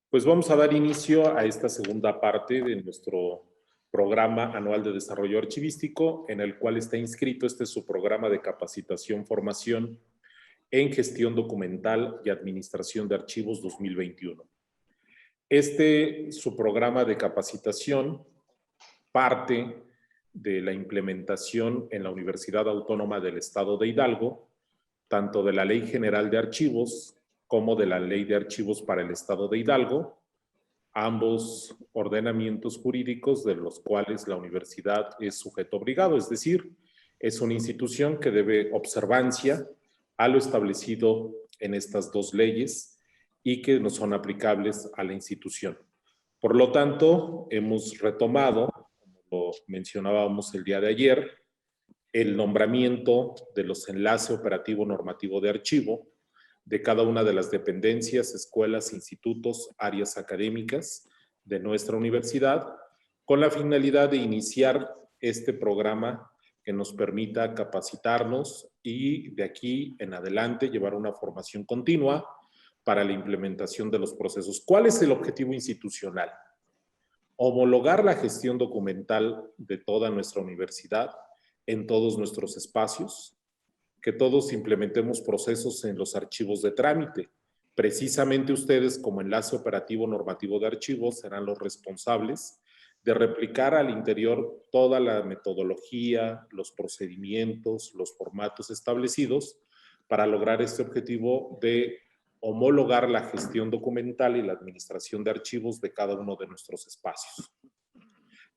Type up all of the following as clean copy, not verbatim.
Pues vamos a dar inicio a esta segunda parte de nuestro programa anual de desarrollo archivístico, en el cual está inscrito su programa de capacitación, formación en gestión documental y administración de archivos 2021. Su programa de capacitación parte de la implementación en la Universidad Autónoma del Estado de Hidalgo, tanto de la Ley General de Archivos como de la Ley de Archivos para el Estado de Hidalgo, ambos ordenamientos jurídicos de los cuales la universidad es sujeto obligado, es decir, es una institución que debe observancia a lo establecido en estas dos leyes y que no son aplicables a la institución. Por lo tanto, hemos retomado, como lo mencionábamos el día de ayer, el nombramiento de los enlaces operativo normativo de archivo de cada una de las dependencias, escuelas, institutos, áreas académicas de nuestra universidad, con la finalidad de iniciar este programa que nos permita capacitarnos y de aquí en adelante llevar una formación continua para la implementación de los procesos. ¿Cuál es el objetivo institucional? Homologar la gestión documental de toda nuestra universidad en todos nuestros espacios, que todos implementemos procesos en los archivos de trámite. Precisamente ustedes, como enlace operativo normativo de archivos, serán los responsables de replicar al interior toda la metodología, los procedimientos, los formatos establecidos para lograr este objetivo de homologar la gestión documental y la administración de archivos de cada uno de nuestros espacios.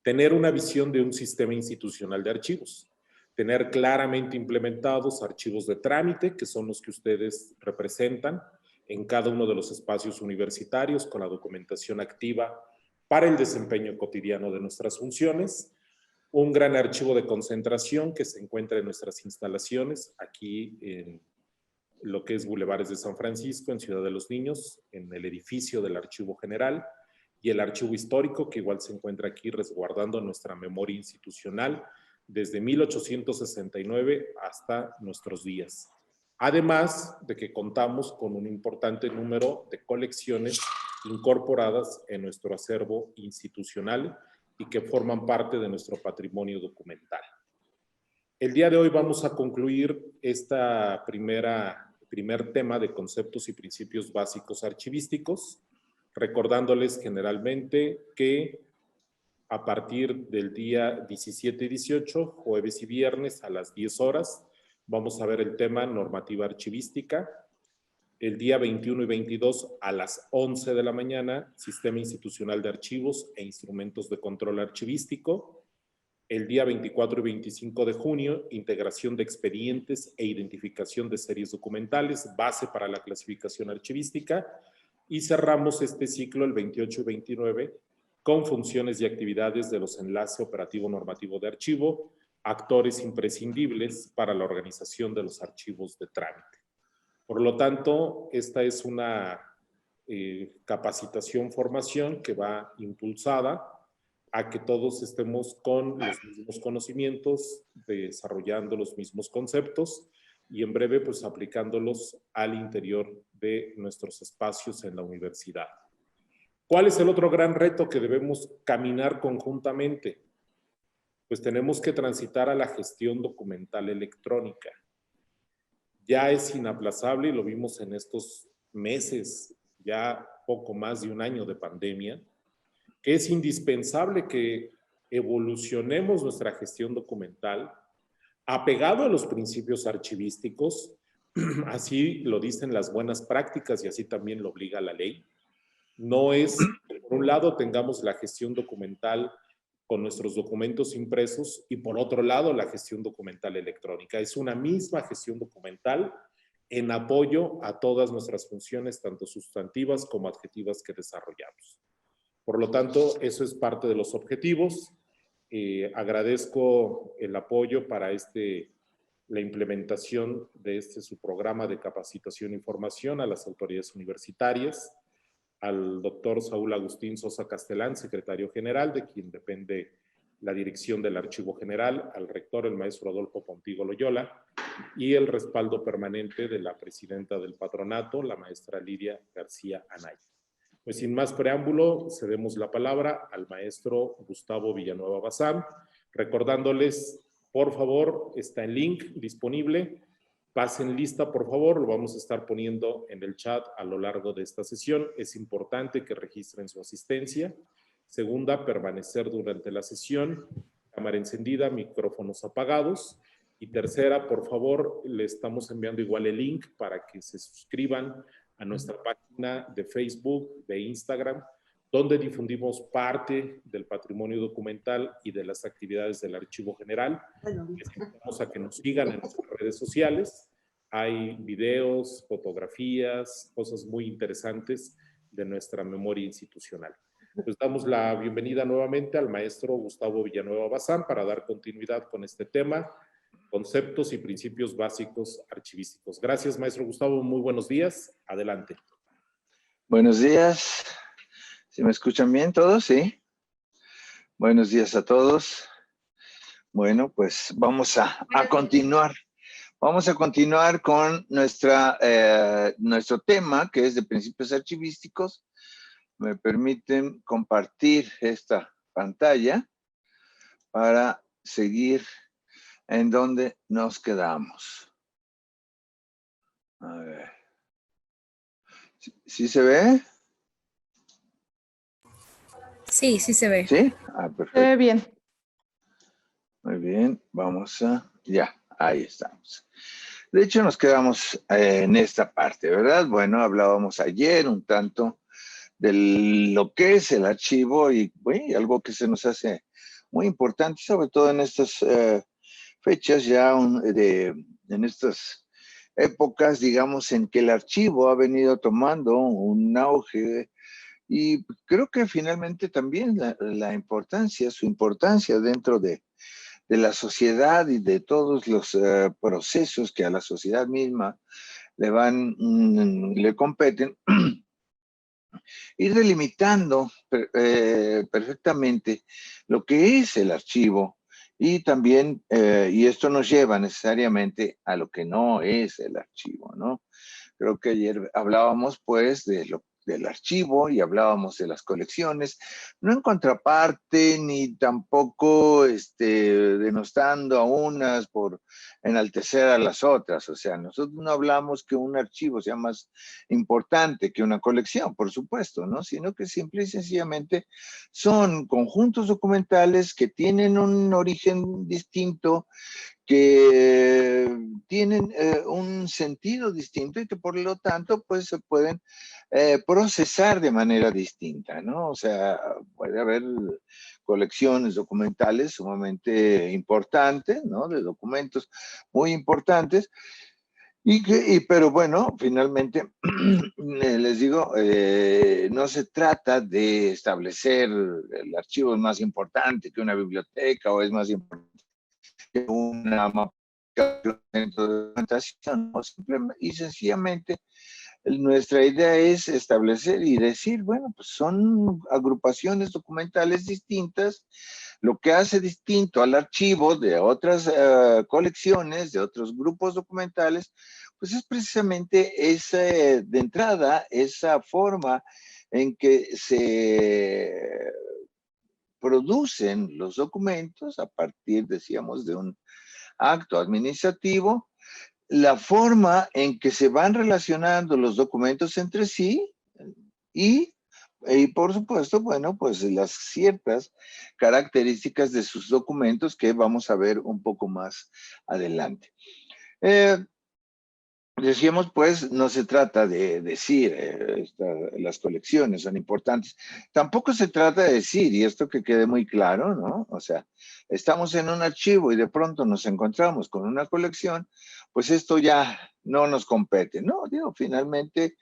Tener una visión de un sistema institucional de archivos. Tener claramente implementados archivos de trámite, que son los que ustedes representan en cada uno de los espacios universitarios, con la documentación activa para el desempeño cotidiano de nuestras funciones. Un gran archivo de concentración que se encuentra en nuestras instalaciones, aquí en lo que es Bulevares de San Francisco, en Ciudad de los Niños, en el edificio del Archivo General, y el archivo histórico, que igual se encuentra aquí resguardando nuestra memoria institucional desde 1869 hasta nuestros días. Además de que contamos con un importante número de colecciones incorporadas en nuestro acervo institucional y que forman parte de nuestro patrimonio documental. El día de hoy vamos a concluir primer tema de conceptos y principios básicos archivísticos, recordándoles generalmente que a partir del día 17 y 18, jueves y viernes a las 10 horas, vamos a ver el tema normativa archivística. El día 21 y 22 a las 11 de la mañana, sistema institucional de archivos e instrumentos de control archivístico. El día 24 y 25 de junio, integración de expedientes e identificación de series documentales, base para la clasificación archivística. Y cerramos este ciclo el 28 y 29 con funciones y actividades de los enlaces operativo normativo de archivo, actores imprescindibles para la organización de los archivos de trámite. Por lo tanto, esta es una capacitación, formación que va impulsada a que todos estemos con los mismos conocimientos, desarrollando los mismos conceptos y en breve pues aplicándolos al interior de nuestros espacios en la universidad. ¿Cuál es el otro gran reto que debemos caminar conjuntamente? Pues tenemos que transitar a la gestión documental electrónica. Ya es inaplazable y lo vimos en estos meses, ya poco más de un año de pandemia, que es indispensable que evolucionemos nuestra gestión documental apegado a los principios archivísticos, así lo dicen las buenas prácticas y así también lo obliga la ley. No es que por un lado tengamos la gestión documental con nuestros documentos impresos y por otro lado la gestión documental electrónica. Es una misma gestión documental en apoyo a todas nuestras funciones, tanto sustantivas como adjetivas que desarrollamos. Por lo tanto, eso es parte de los objetivos. Agradezco el apoyo para la implementación de su programa de capacitación y formación a las autoridades universitarias, al doctor Saúl Agustín Sosa Castellán, secretario general, de quien depende la dirección del Archivo General, al rector, el maestro Adolfo Pontigo Loyola, y el respaldo permanente de la presidenta del patronato, la maestra Lidia García Anaya. Pues sin más preámbulo, cedemos la palabra al maestro Gustavo Villanueva Bazán, recordándoles, por favor, está el link disponible. Pasen lista, por favor, lo vamos a estar poniendo en el chat a lo largo de esta sesión. Es importante que registren su asistencia. Segunda, permanecer durante la sesión, cámara encendida, micrófonos apagados. Y tercera, por favor, le estamos enviando igual el link para que se suscriban a nuestra página de Facebook, de Instagram, donde difundimos parte del patrimonio documental y de las actividades del Archivo General. Les invitamos a que nos sigan en nuestras redes sociales. Hay videos, fotografías, cosas muy interesantes de nuestra memoria institucional. Pues damos la bienvenida nuevamente al maestro Gustavo Villanueva Bazán para dar continuidad con este tema, conceptos y principios básicos archivísticos. Gracias, maestro Gustavo. Muy buenos días. Adelante. Buenos días. ¿Sí me escuchan bien todos? Sí. Buenos días a todos. Bueno, pues vamos a continuar. Vamos a continuar con nuestro tema, que es de principios archivísticos. Me permiten compartir esta pantalla para seguir en donde nos quedamos. A ver. ¿Sí se ve? Sí, sí se ve. ¿Sí? Perfecto. Se ve bien. Muy bien, vamos a... Ya, ahí estamos. De hecho, nos quedamos en esta parte, ¿verdad? Bueno, hablábamos ayer un tanto de lo que es el archivo y bueno, algo que se nos hace muy importante, sobre todo en estas fechas ya, en estas épocas, digamos, en que el archivo ha venido tomando un auge. Y creo que finalmente también su importancia dentro de la sociedad y de todos los procesos que a la sociedad misma le competen, ir delimitando perfectamente lo que es el archivo y también, y esto nos lleva necesariamente a lo que no es el archivo, ¿no? Creo que ayer hablábamos pues del archivo y hablábamos de las colecciones, no en contraparte ni tampoco denostando a unas por enaltecer a las otras. O sea, nosotros no hablamos que un archivo sea más importante que una colección, por supuesto, ¿no? Sino que simple y sencillamente son conjuntos documentales que tienen un origen distinto, que tienen un sentido distinto y que por lo tanto pues se pueden procesar de manera distinta, ¿no? O sea, puede haber colecciones documentales sumamente importantes, ¿no? De documentos muy importantes, pero bueno, finalmente, les digo, no se trata de establecer el archivo es más importante que una biblioteca o es más importante que una mapa de documentación, ¿no? Simplemente y sencillamente nuestra idea es establecer y decir, bueno, pues son agrupaciones documentales distintas. Lo que hace distinto al archivo de otras colecciones, de otros grupos documentales, pues es precisamente de entrada, esa forma en que se producen los documentos a partir, decíamos, de un acto administrativo, la forma en que se van relacionando los documentos entre sí y por supuesto, bueno, pues las ciertas características de sus documentos que vamos a ver un poco más adelante. Decíamos, pues, no se trata de decir las colecciones son importantes. Tampoco se trata de decir, y esto que quede muy claro, ¿no? O sea, estamos en un archivo y de pronto nos encontramos con una colección, pues esto ya no nos compete, ¿no? Digo, finalmente,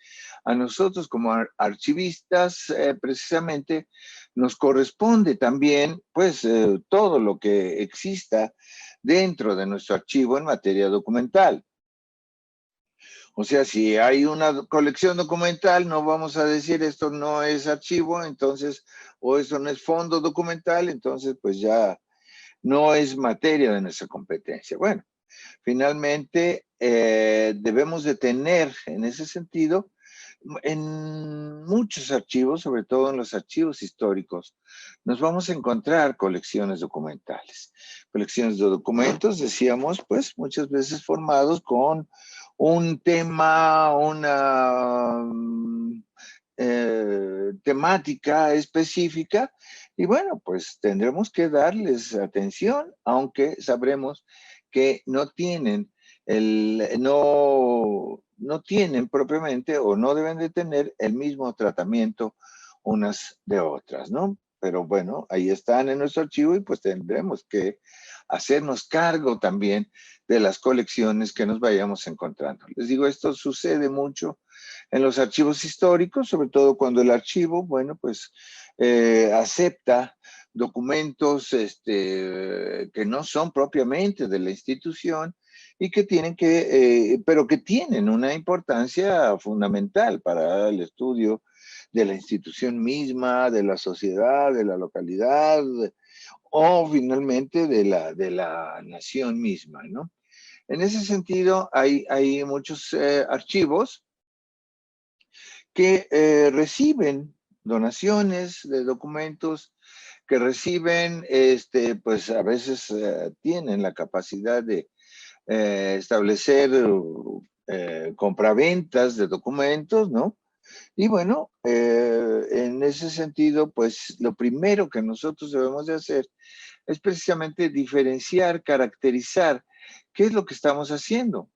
a nosotros como archivistas, precisamente, nos corresponde también, pues, todo lo que exista dentro de nuestro archivo en materia documental. O sea, si hay una colección documental, no vamos a decir esto no es archivo, entonces, o esto no es fondo documental, entonces pues ya no es materia de nuestra competencia. Bueno, finalmente debemos de tener en ese sentido En muchos archivos, sobre todo en los archivos históricos, nos vamos a encontrar colecciones documentales. Colecciones de documentos, decíamos, pues muchas veces formados con un tema, una temática específica, y bueno, pues tendremos que darles atención, aunque sabremos que no tienen no tienen propiamente o no deben de tener el mismo tratamiento unas de otras, ¿no? Pero bueno, ahí están en nuestro archivo y pues tendremos que hacernos cargo también de las colecciones que nos vayamos encontrando. Les digo, esto sucede mucho en los archivos históricos, sobre todo cuando el archivo, bueno, pues acepta documentos que no son propiamente de la institución y que tienen pero que tienen una importancia fundamental para el estudio de la institución misma, de la sociedad, de la localidad o finalmente de la nación misma, ¿no? En ese sentido, hay muchos archivos que reciben donaciones de documentos, que reciben, pues a veces tienen la capacidad de establecer compraventas de documentos, ¿no? Y bueno, en ese sentido, pues lo primero que nosotros debemos de hacer es precisamente diferenciar, caracterizar qué es lo que estamos haciendo,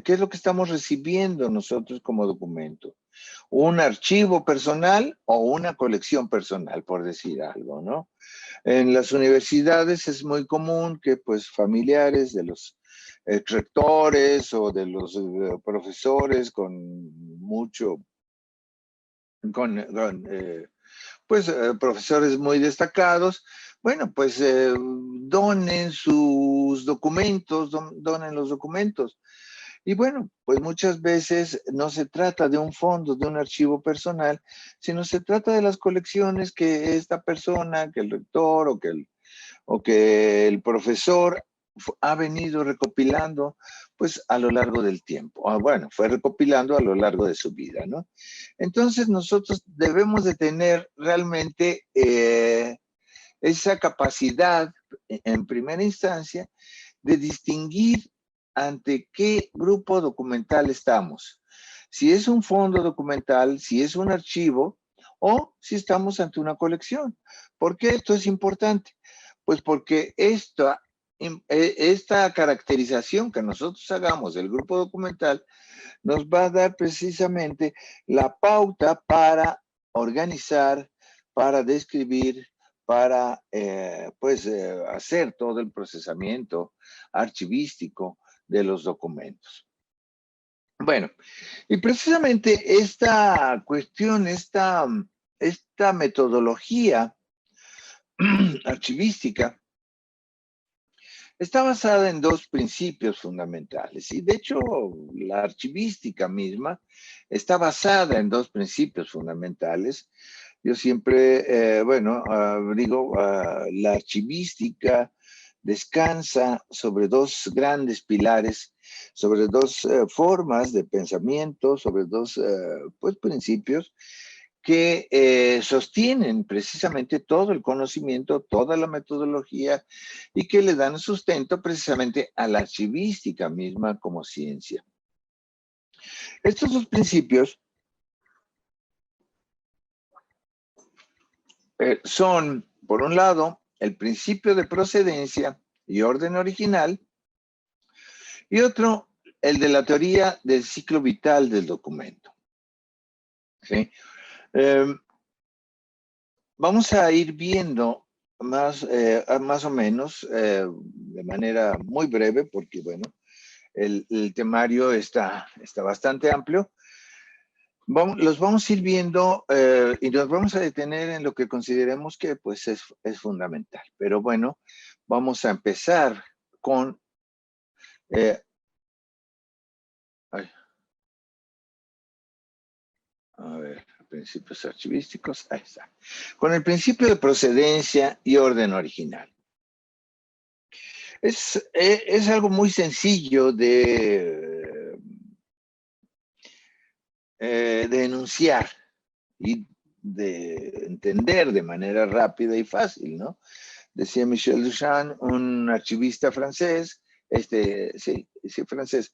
qué es lo que estamos recibiendo nosotros como documento. Un archivo personal o una colección personal, por decir algo, ¿no? En las universidades es muy común que pues familiares de los rectores o de los profesores con mucho, pues profesores muy destacados, bueno, pues donen sus documentos, donen los documentos. Y bueno, pues muchas veces no se trata de un fondo, de un archivo personal, sino se trata de las colecciones que esta persona, que el rector o que el profesor ha venido recopilando pues a lo largo del tiempo. Bueno, fue recopilando a lo largo de su vida, ¿no? Entonces nosotros debemos de tener realmente esa capacidad en primera instancia de distinguir ante qué grupo documental estamos. Si es un fondo documental, si es un archivo o si estamos ante una colección. ¿Por qué esto es importante? Pues porque esta caracterización que nosotros hagamos del grupo documental nos va a dar precisamente la pauta para organizar, para describir, para hacer todo el procesamiento archivístico de los documentos. Bueno, y precisamente esta cuestión, esta metodología archivística está basada en dos principios fundamentales. Y de hecho, la archivística misma está basada en dos principios fundamentales. Yo siempre, digo, la archivística descansa sobre dos grandes pilares, sobre dos formas de pensamiento, sobre dos principios que sostienen precisamente todo el conocimiento, toda la metodología y que le dan sustento precisamente a la archivística misma como ciencia. Estos dos principios son, por un lado, el principio de procedencia y orden original, y otro, el de la teoría del ciclo vital del documento. ¿Sí? Vamos a ir viendo más o menos de manera muy breve, porque bueno, el temario está bastante amplio. Los vamos a ir viendo y nos vamos a detener en lo que consideremos que pues es fundamental. Pero bueno, vamos a empezar con... a ver, principios archivísticos, ahí está. Con el principio de procedencia y orden original. Es algo muy sencillo de de enunciar y de entender de manera rápida y fácil, ¿no? Decía Michel Duchamp, un archivista francés, francés,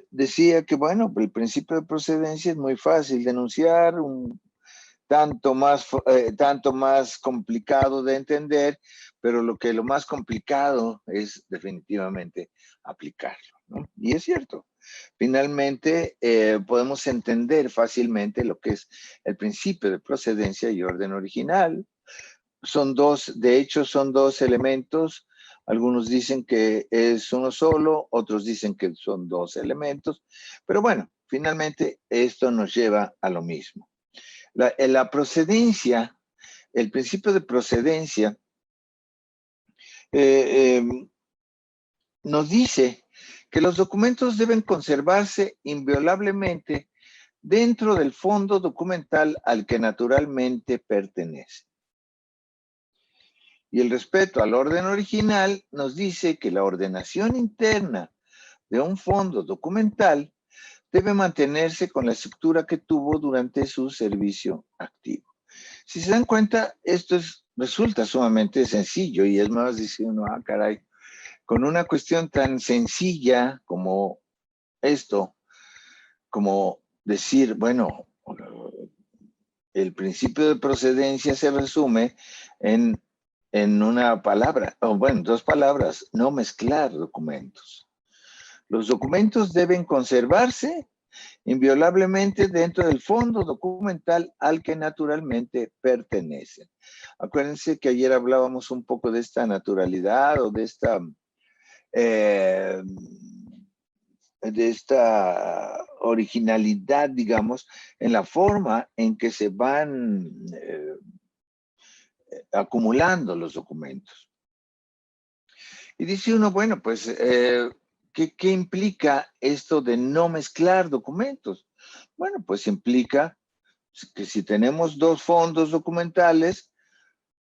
decía que, bueno, el principio de procedencia es muy fácil de enunciar, tanto más complicado de entender, pero lo más complicado es definitivamente aplicarlo, ¿no? Y es cierto. Finalmente, podemos entender fácilmente lo que es el principio de procedencia y orden original. De hecho, son dos elementos. Algunos dicen que es uno solo, otros dicen que son dos elementos. Pero bueno, finalmente esto nos lleva a lo mismo. La procedencia, el principio de procedencia, nos dice que los documentos deben conservarse inviolablemente dentro del fondo documental al que naturalmente pertenece. Y el respeto al orden original nos dice que la ordenación interna de un fondo documental debe mantenerse con la estructura que tuvo durante su servicio activo. Si se dan cuenta, esto resulta sumamente sencillo y es más, dice uno, caray, con una cuestión tan sencilla como esto, como decir, bueno, el principio de procedencia se resume en una palabra, o bueno, dos palabras, no mezclar documentos. Los documentos deben conservarse inviolablemente dentro del fondo documental al que naturalmente pertenecen. Acuérdense que ayer hablábamos un poco de esta naturalidad o de esta originalidad, digamos, en la forma en que se van acumulando los documentos. Y dice uno, bueno, pues, ¿qué implica esto de no mezclar documentos? Bueno, pues implica que si tenemos dos fondos documentales,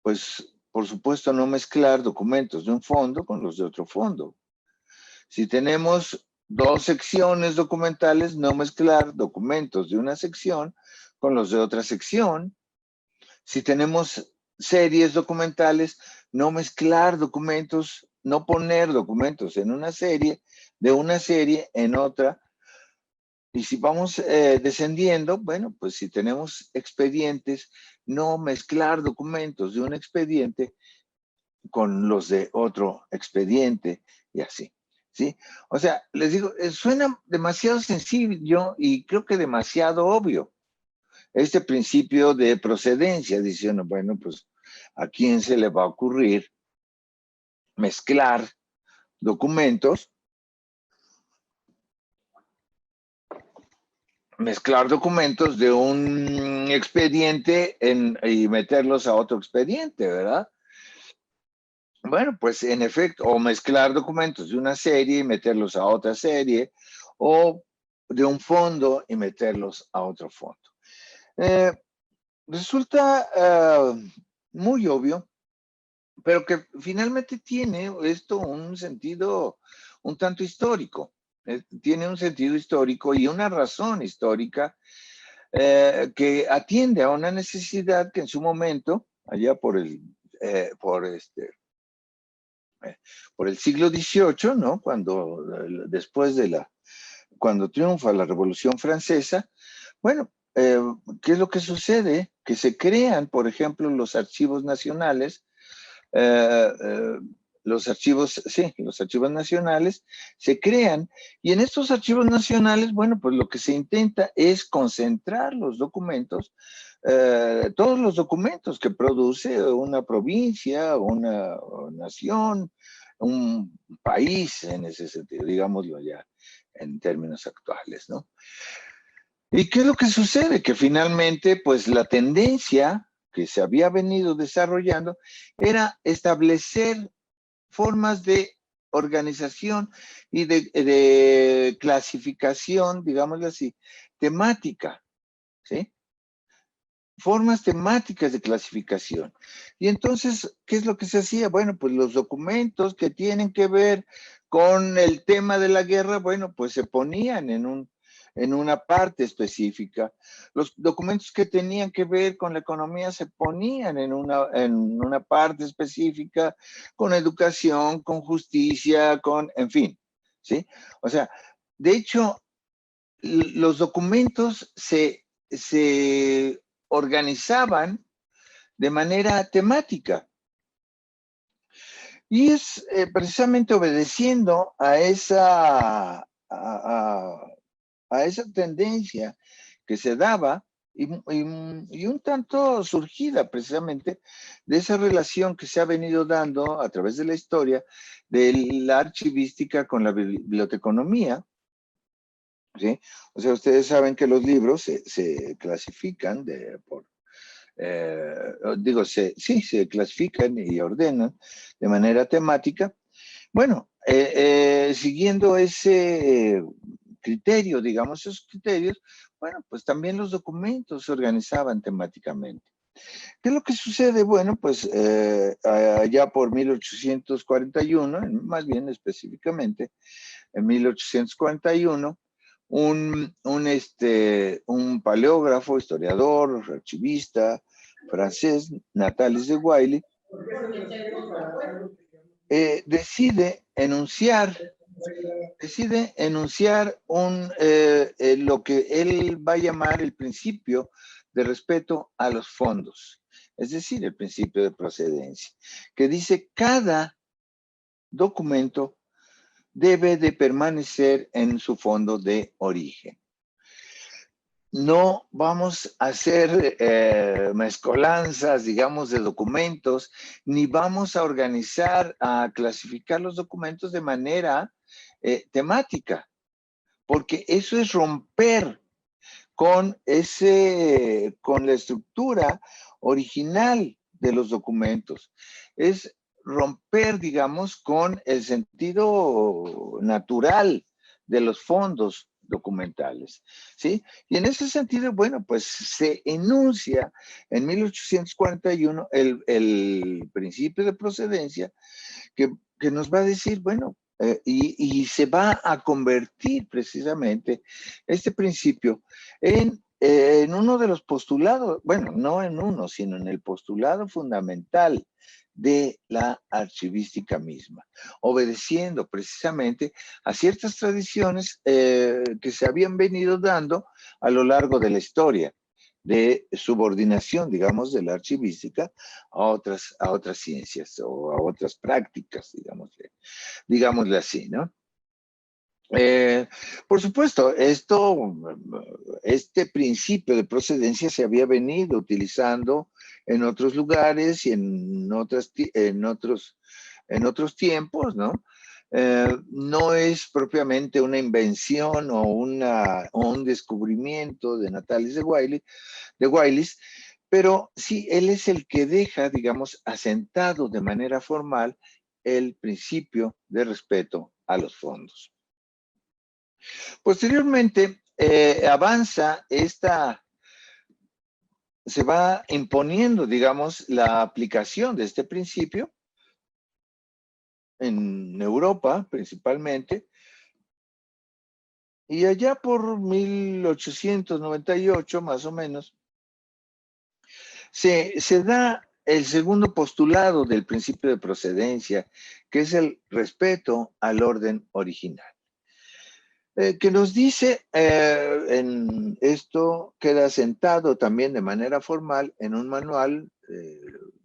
pues, por supuesto, no mezclar documentos de un fondo con los de otro fondo. Si tenemos dos secciones documentales, no mezclar documentos de una sección con los de otra sección. Si tenemos series documentales, no mezclar documentos, no poner documentos en una serie, de una serie en otra. Y si vamos descendiendo, bueno, pues si tenemos expedientes, no mezclar documentos de un expediente con los de otro expediente y así. ¿Sí? O sea, les digo, suena demasiado sencillo y creo que demasiado obvio. Este principio de procedencia, diciendo, bueno, pues, ¿a quién se le va a ocurrir mezclar documentos? Mezclar documentos de un expediente y meterlos a otro expediente, ¿verdad? Bueno, pues en efecto, o mezclar documentos de una serie y meterlos a otra serie, o de un fondo y meterlos a otro fondo. Resulta muy obvio, pero que finalmente tiene esto un sentido un tanto histórico. Tiene un sentido histórico y una razón histórica que atiende a una necesidad que en su momento, allá por el siglo XVIII, ¿no? Cuando triunfa la Revolución Francesa, bueno, ¿qué es lo que sucede? Que se crean, por ejemplo, los archivos nacionales, los archivos nacionales se crean, y en estos archivos nacionales, bueno, pues lo que se intenta es concentrar los documentos, todos los documentos que produce una provincia, una nación, un país en ese sentido, digámoslo ya en términos actuales, ¿no? ¿Y qué es lo que sucede? Que finalmente, pues la tendencia que se había venido desarrollando era establecer formas de organización y de clasificación, digámoslo así, temática, ¿sí? Formas temáticas de clasificación. Y entonces, ¿qué es lo que se hacía? Bueno, pues los documentos que tienen que ver con el tema de la guerra, bueno, pues se ponían en en una parte específica. Los documentos que tenían que ver con la economía se ponían en una parte específica, con educación, con justicia, en fin, ¿sí? O sea, de hecho, los documentos se organizaban de manera temática. Y es precisamente obedeciendo a esa tendencia que se daba y un tanto surgida precisamente de esa relación que se ha venido dando a través de la historia de la archivística con la biblioteconomía, ¿sí? O sea, ustedes saben que los libros se clasifican se clasifican y ordenan de manera temática. Bueno, siguiendo ese criterio, digamos, esos criterios, bueno, pues también los documentos se organizaban temáticamente. ¿Qué es lo que sucede? Bueno, pues allá por 1841, más bien específicamente, en 1841, un paleógrafo, historiador, archivista francés, Natalis de Wiley, decide enunciar lo que él va a llamar el principio de respeto a los fondos, es decir, el principio de procedencia, que dice cada documento debe de permanecer en su fondo de origen. No vamos a hacer mezcolanzas, digamos, de documentos, ni vamos a organizar, a clasificar los documentos de manera temática, porque eso es romper con la estructura original de los documentos. Es romper, digamos, con el sentido natural de los fondos documentales, ¿sí? Y en ese sentido, bueno, pues se enuncia en 1841 el principio de procedencia que nos va a decir, bueno, y se va a convertir precisamente este principio en uno de los postulados, bueno, no en uno, sino en el postulado fundamental de la archivística misma, obedeciendo precisamente a ciertas tradiciones que se habían venido dando a lo largo de la historia de subordinación, digamos, de la archivística a otras ciencias o a otras prácticas, digámosle así, ¿no? Por supuesto, este principio de procedencia se había venido utilizando en otros lugares y en otros tiempos, ¿no? No es propiamente una invención o un descubrimiento de Natalis de Wiley, pero sí, él es el que deja, digamos, asentado de manera formal el principio de respeto a los fondos. Posteriormente, se va imponiendo, digamos, la aplicación de este principio en Europa, principalmente, y allá por 1898, más o menos, se da el segundo postulado del principio de procedencia, que es el respeto al orden original. Que nos dice, en esto queda sentado también de manera formal en un manual,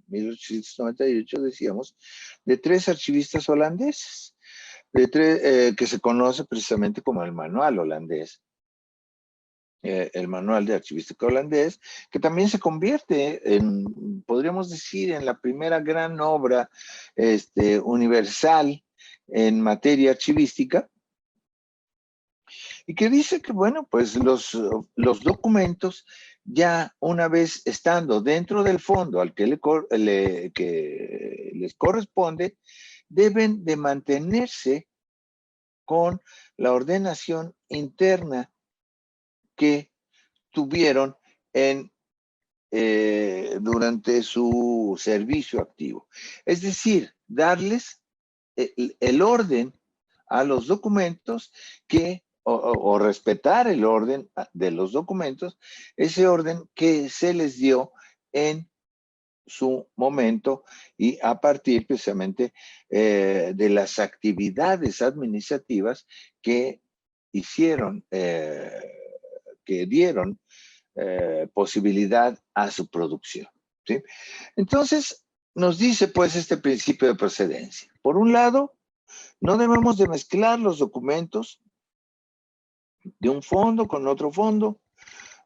1898 decíamos, de 3 archivistas holandeses, que se conoce precisamente como el manual holandés, el manual de archivística holandés, que también se convierte en, podríamos decir, en la primera gran obra universal en materia archivística, y que dice que, bueno, pues los documentos, ya una vez estando dentro del fondo al que les corresponde, deben de mantenerse con la ordenación interna que tuvieron durante su servicio activo. Es decir, darles el orden a los documentos que o respetar el orden de los documentos, ese orden que se les dio en su momento y a partir precisamente de las actividades administrativas que hicieron, que dieron posibilidad a su producción, ¿sí? Entonces, nos dice pues este principio de procedencia. Por un lado, no debemos de mezclar los documentos de un fondo con otro fondo,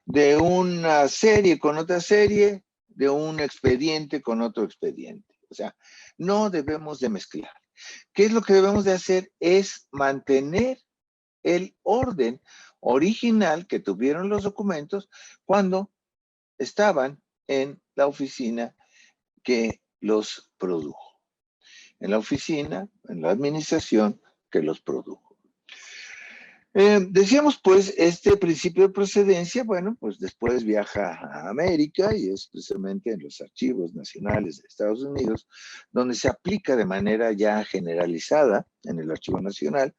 de una serie con otra serie, de un expediente con otro expediente. O sea, no debemos de mezclar. ¿Qué es lo que debemos de hacer? Es mantener el orden original que tuvieron los documentos cuando estaban en la oficina que los produjo. En la oficina, en la administración que los produjo. Decíamos pues, este principio de procedencia, bueno, pues después viaja a América y es precisamente en los archivos nacionales de Estados Unidos donde se aplica de manera ya generalizada en el Archivo Nacional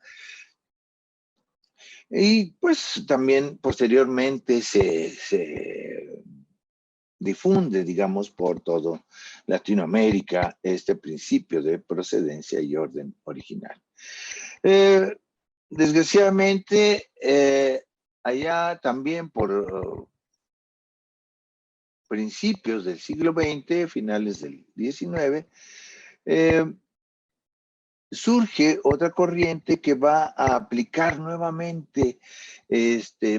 y pues también posteriormente se difunde, digamos, por todo Latinoamérica este principio de procedencia y orden original. Desgraciadamente, allá también por principios del siglo XX, finales del XIX, surge otra corriente que va a aplicar nuevamente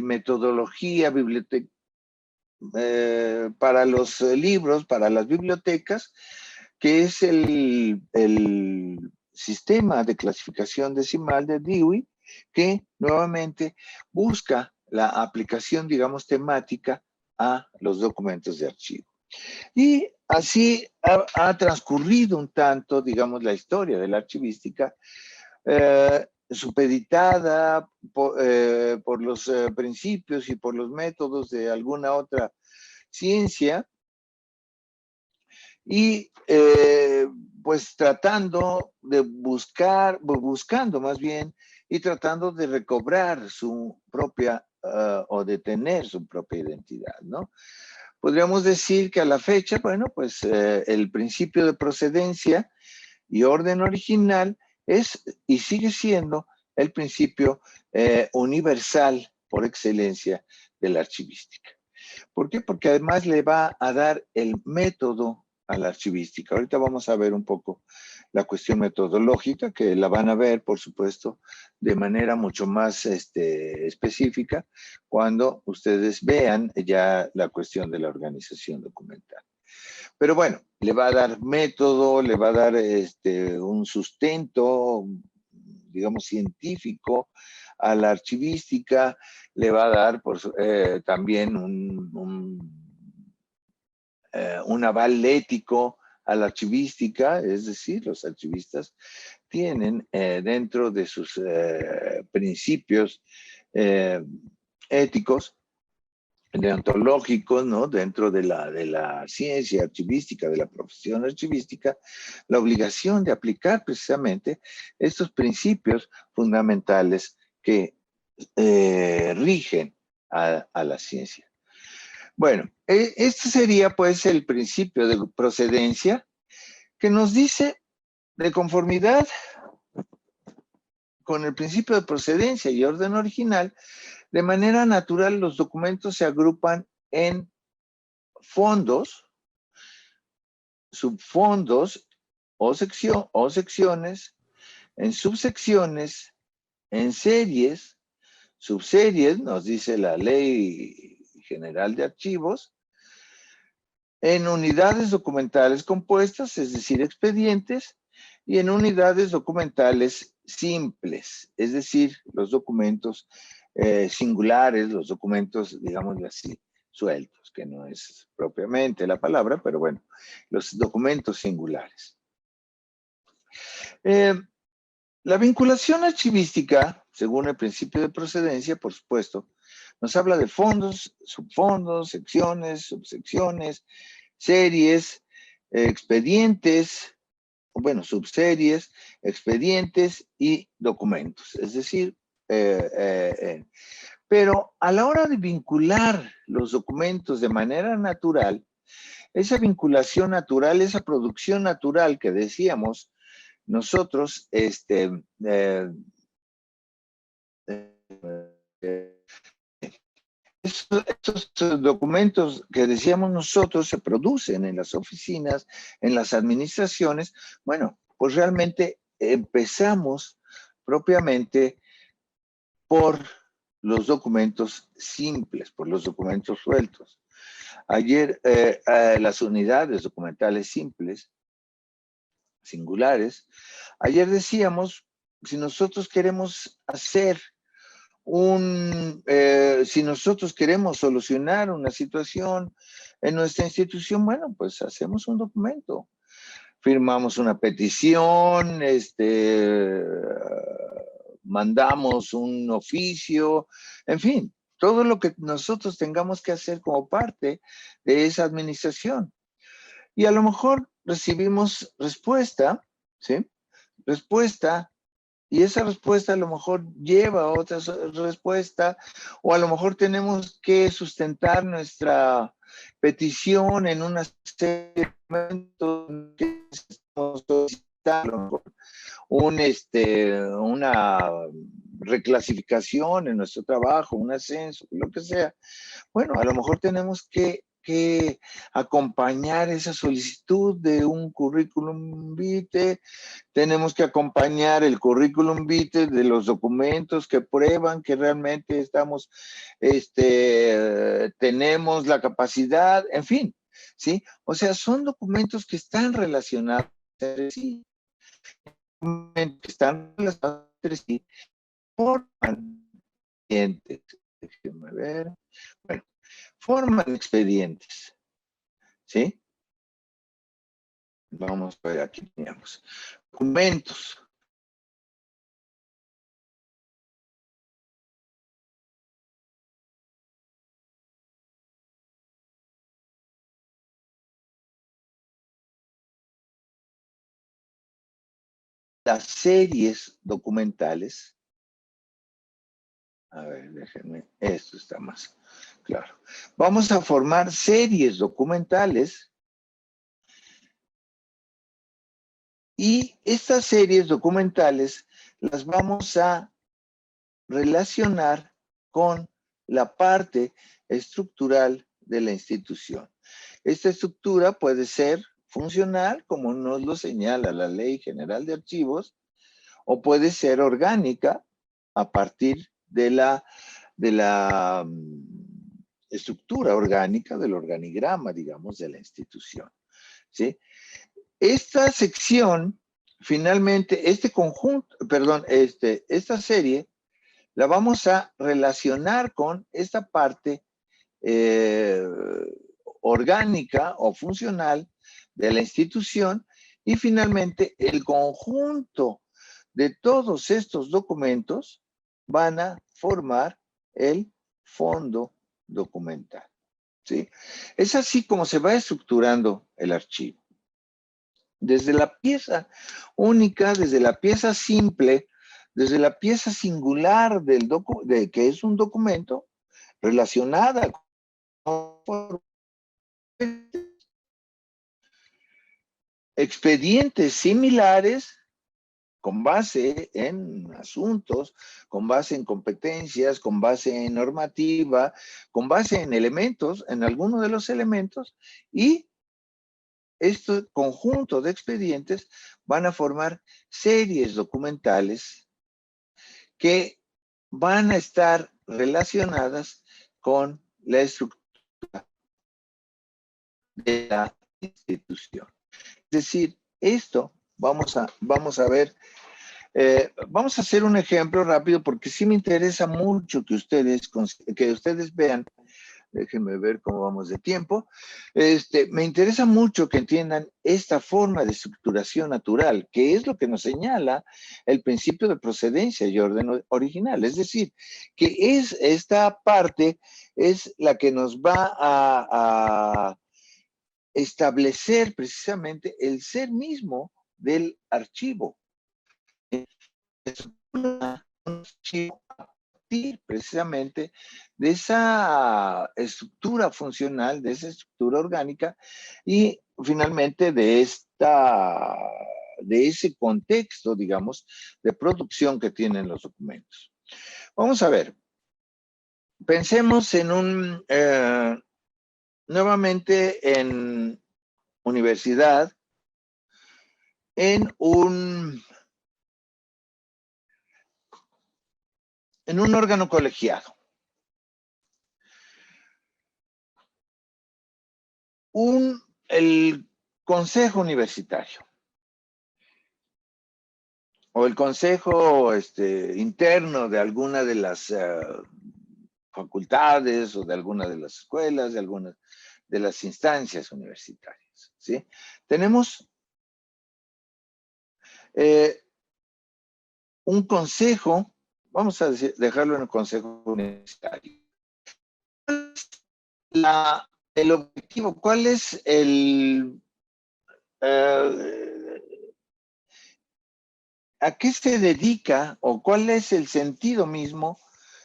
metodología biblioteca para los libros, para las bibliotecas, que es el sistema de clasificación decimal de Dewey, que nuevamente busca la aplicación, digamos, temática a los documentos de archivo. Y así ha transcurrido un tanto, digamos, la historia de la archivística, supeditada por los principios y por los métodos de alguna otra ciencia, y pues tratando de buscando más bien, y tratando de recobrar su propia, o de tener su propia identidad, ¿no? Podríamos decir que a la fecha, bueno, pues el principio de procedencia y orden original es y sigue siendo el principio universal por excelencia de la archivística. ¿Por qué? Porque además le va a dar el método a la archivística. Ahorita vamos a ver un poco la cuestión metodológica, que la van a ver, por supuesto, de manera mucho más específica cuando ustedes vean ya la cuestión de la organización documental. Pero bueno, le va a dar método, le va a dar un sustento, digamos, científico a la archivística, le va a dar también un aval ético a la archivística, es decir, los archivistas tienen dentro de sus principios éticos, deontológicos, ¿no? Dentro de la ciencia archivística, de la profesión archivística, la obligación de aplicar precisamente estos principios fundamentales que rigen a la ciencia. Bueno, este sería pues el principio de procedencia que nos dice, de conformidad con el principio de procedencia y orden original, de manera natural los documentos se agrupan en fondos, subfondos o secciones, en subsecciones, en series, subseries, nos dice la Ley General de Archivos, en unidades documentales compuestas, es decir, expedientes, y en unidades documentales simples, es decir, los documentos singulares, los documentos, digámoslo así, sueltos, que no es propiamente la palabra, pero bueno, los documentos singulares. La vinculación archivística, según el principio de procedencia, por supuesto, nos habla de fondos, subfondos, secciones, subsecciones, series, expedientes, bueno, subseries, expedientes y documentos. Es decir, Pero a la hora de vincular los documentos de manera natural, esa vinculación natural, esa producción natural que decíamos, nosotros, estos documentos que decíamos nosotros se producen en las oficinas, en las administraciones. Bueno, pues realmente empezamos propiamente por los documentos simples, por los documentos sueltos. Ayer, las unidades documentales simples, singulares, ayer decíamos, si nosotros queremos hacer si nosotros queremos solucionar una situación en nuestra institución, bueno, pues hacemos un documento. Firmamos una petición, mandamos un oficio, en fin, todo lo que nosotros tengamos que hacer como parte de esa administración. Y a lo mejor recibimos respuesta, ¿sí? Respuesta, y esa respuesta a lo mejor lleva a otra respuesta, o a lo mejor tenemos que sustentar nuestra petición en una serie de momentos que estamos solicitando, una reclasificación en nuestro trabajo, un ascenso, lo que sea. Bueno, a lo mejor tenemos que acompañar esa solicitud de un currículum vitae, tenemos que acompañar el currículum vitae de los documentos que prueban que realmente estamos, tenemos la capacidad, en fin, ¿sí? O sea, son documentos que están relacionados entre sí, forman expedientes. Déjenme ver. Bueno, forman expedientes, ¿sí? Vamos a ver, aquí teníamos documentos. Las series documentales. A ver, déjenme, esto está más claro. Vamos a formar series documentales y estas series documentales las vamos a relacionar con la parte estructural de la institución. Esta estructura puede ser funcional, como nos lo señala la Ley General de Archivos, o puede ser orgánica a partir de la estructura orgánica, del organigrama, digamos, de la institución, ¿sí? Esta sección, finalmente, esta serie, la vamos a relacionar con esta parte orgánica o funcional de la institución y finalmente el conjunto de todos estos documentos van a formar el fondo documental, ¿sí? Es así como se va estructurando el archivo. Desde la pieza única, desde la pieza simple, desde la pieza singular que es un documento relacionada con expedientes similares con base en asuntos, con base en competencias, con base en normativa, con base en elementos, en alguno de los elementos, y este conjunto de expedientes van a formar series documentales que van a estar relacionadas con la estructura de la institución. Es decir, esto vamos a ver, vamos a hacer un ejemplo rápido porque sí me interesa mucho que ustedes vean. Déjenme ver cómo vamos de tiempo. Me interesa mucho que entiendan esta forma de estructuración natural, que es lo que nos señala el principio de procedencia y orden original. Es decir, que esta parte es la que nos va a establecer precisamente el ser mismo del archivo. precisamente de esa estructura funcional, de esa estructura orgánica y finalmente de ese contexto, digamos, de producción que tienen los documentos. Vamos a ver. Pensemos en nuevamente en universidad, en un órgano colegiado. El consejo universitario o el consejo interno de alguna de las facultades o de alguna de las escuelas, de algunas de las instancias universitarias, ¿sí? Tenemos un consejo, vamos a dejarlo en el consejo universitario. El objetivo, ¿cuál es a qué se dedica o cuál es el sentido mismo,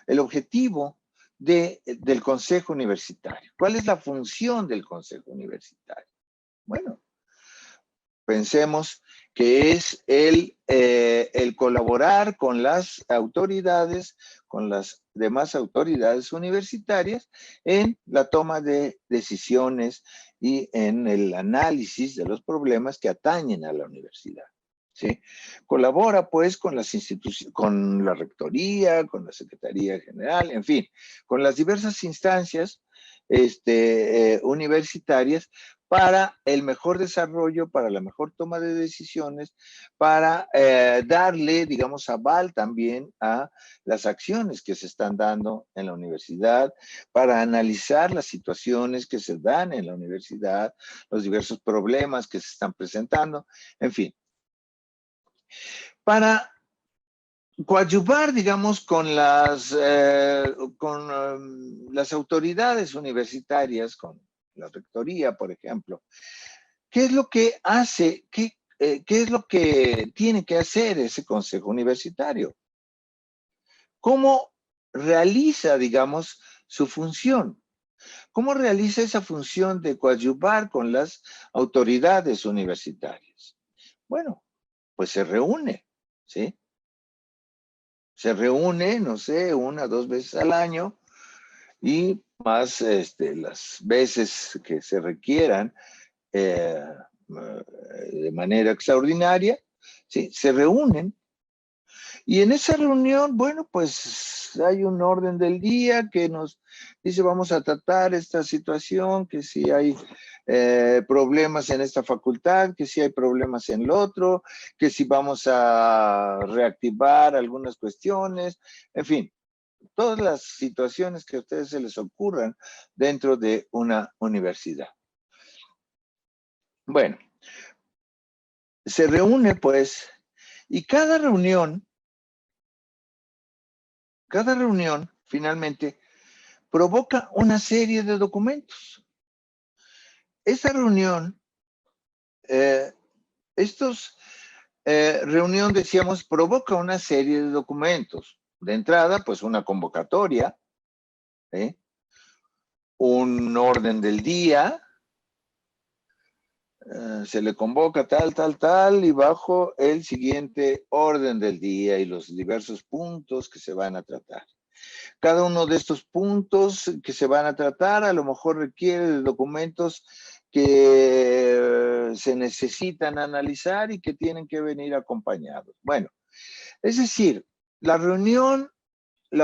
el objetivo del consejo universitario? ¿Cuál es la función del consejo universitario? Bueno, pensemos que es el colaborar con las autoridades, con las demás autoridades universitarias en la toma de decisiones y en el análisis de los problemas que atañen a la universidad. ¿Sí? Colabora pues con las instituciones, con la rectoría, con la Secretaría General, en fin, con las diversas instancias universitarias para el mejor desarrollo, para la mejor toma de decisiones, para darle, digamos, aval también a las acciones que se están dando en la universidad, para analizar las situaciones que se dan en la universidad, los diversos problemas que se están presentando, en fin. Para coadyuvar, digamos, con las autoridades universitarias, con la rectoría, por ejemplo, ¿qué es lo que hace, qué es lo que tiene que hacer ese consejo universitario? ¿Cómo realiza, digamos, su función? ¿Cómo realiza esa función de coadyuvar con las autoridades universitarias? Bueno, pues se reúne, ¿sí? Se reúne, no sé, 1 o 2 veces al año y más las veces que se requieran de manera extraordinaria, ¿sí? Se reúnen y en esa reunión, bueno, pues hay un orden del día que nos dice vamos a tratar esta situación, que si hay problemas en esta facultad, que si hay problemas en el otro, que si vamos a reactivar algunas cuestiones, en fin, todas las situaciones que a ustedes se les ocurran dentro de una universidad. Bueno, se reúne pues, y cada reunión finalmente provoca una serie de documentos. Esta reunión, reunión, decíamos, provoca una serie de documentos. De entrada, pues una convocatoria, un orden del día, se le convoca tal, y bajo el siguiente orden del día y los diversos puntos que se van a tratar. Cada uno de estos puntos que se van a tratar a lo mejor requiere de documentos que se necesitan analizar y que tienen que venir acompañados. Bueno, es decir, la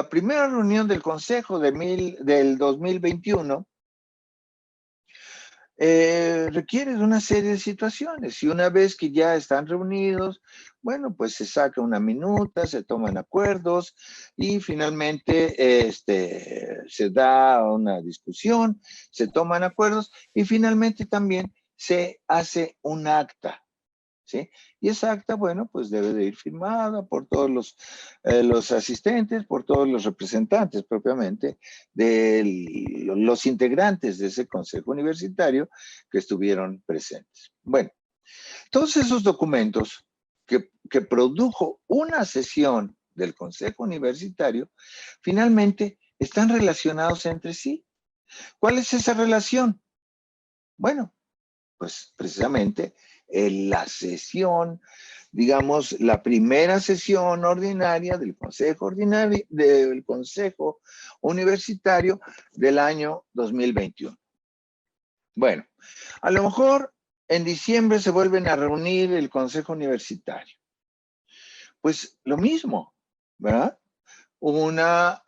primera reunión del Consejo del 2021 requiere de una serie de situaciones y una vez que ya están reunidos, bueno, pues se saca una minuta, se toman acuerdos y finalmente se da una discusión, se toman acuerdos y finalmente también se hace un acta. ¿Sí? Y esa acta, bueno, pues debe de ir firmada por todos los asistentes, por todos los representantes propiamente de los integrantes de ese consejo universitario que estuvieron presentes. Bueno, todos esos documentos que produjo una sesión del Consejo Universitario, finalmente están relacionados entre sí. ¿Cuál es esa relación? Bueno, pues precisamente la sesión, digamos, la primera sesión ordinaria del Consejo Universitario del año 2021. Bueno, a lo mejor en diciembre se vuelven a reunir el Consejo Universitario. Pues lo mismo, ¿verdad? Una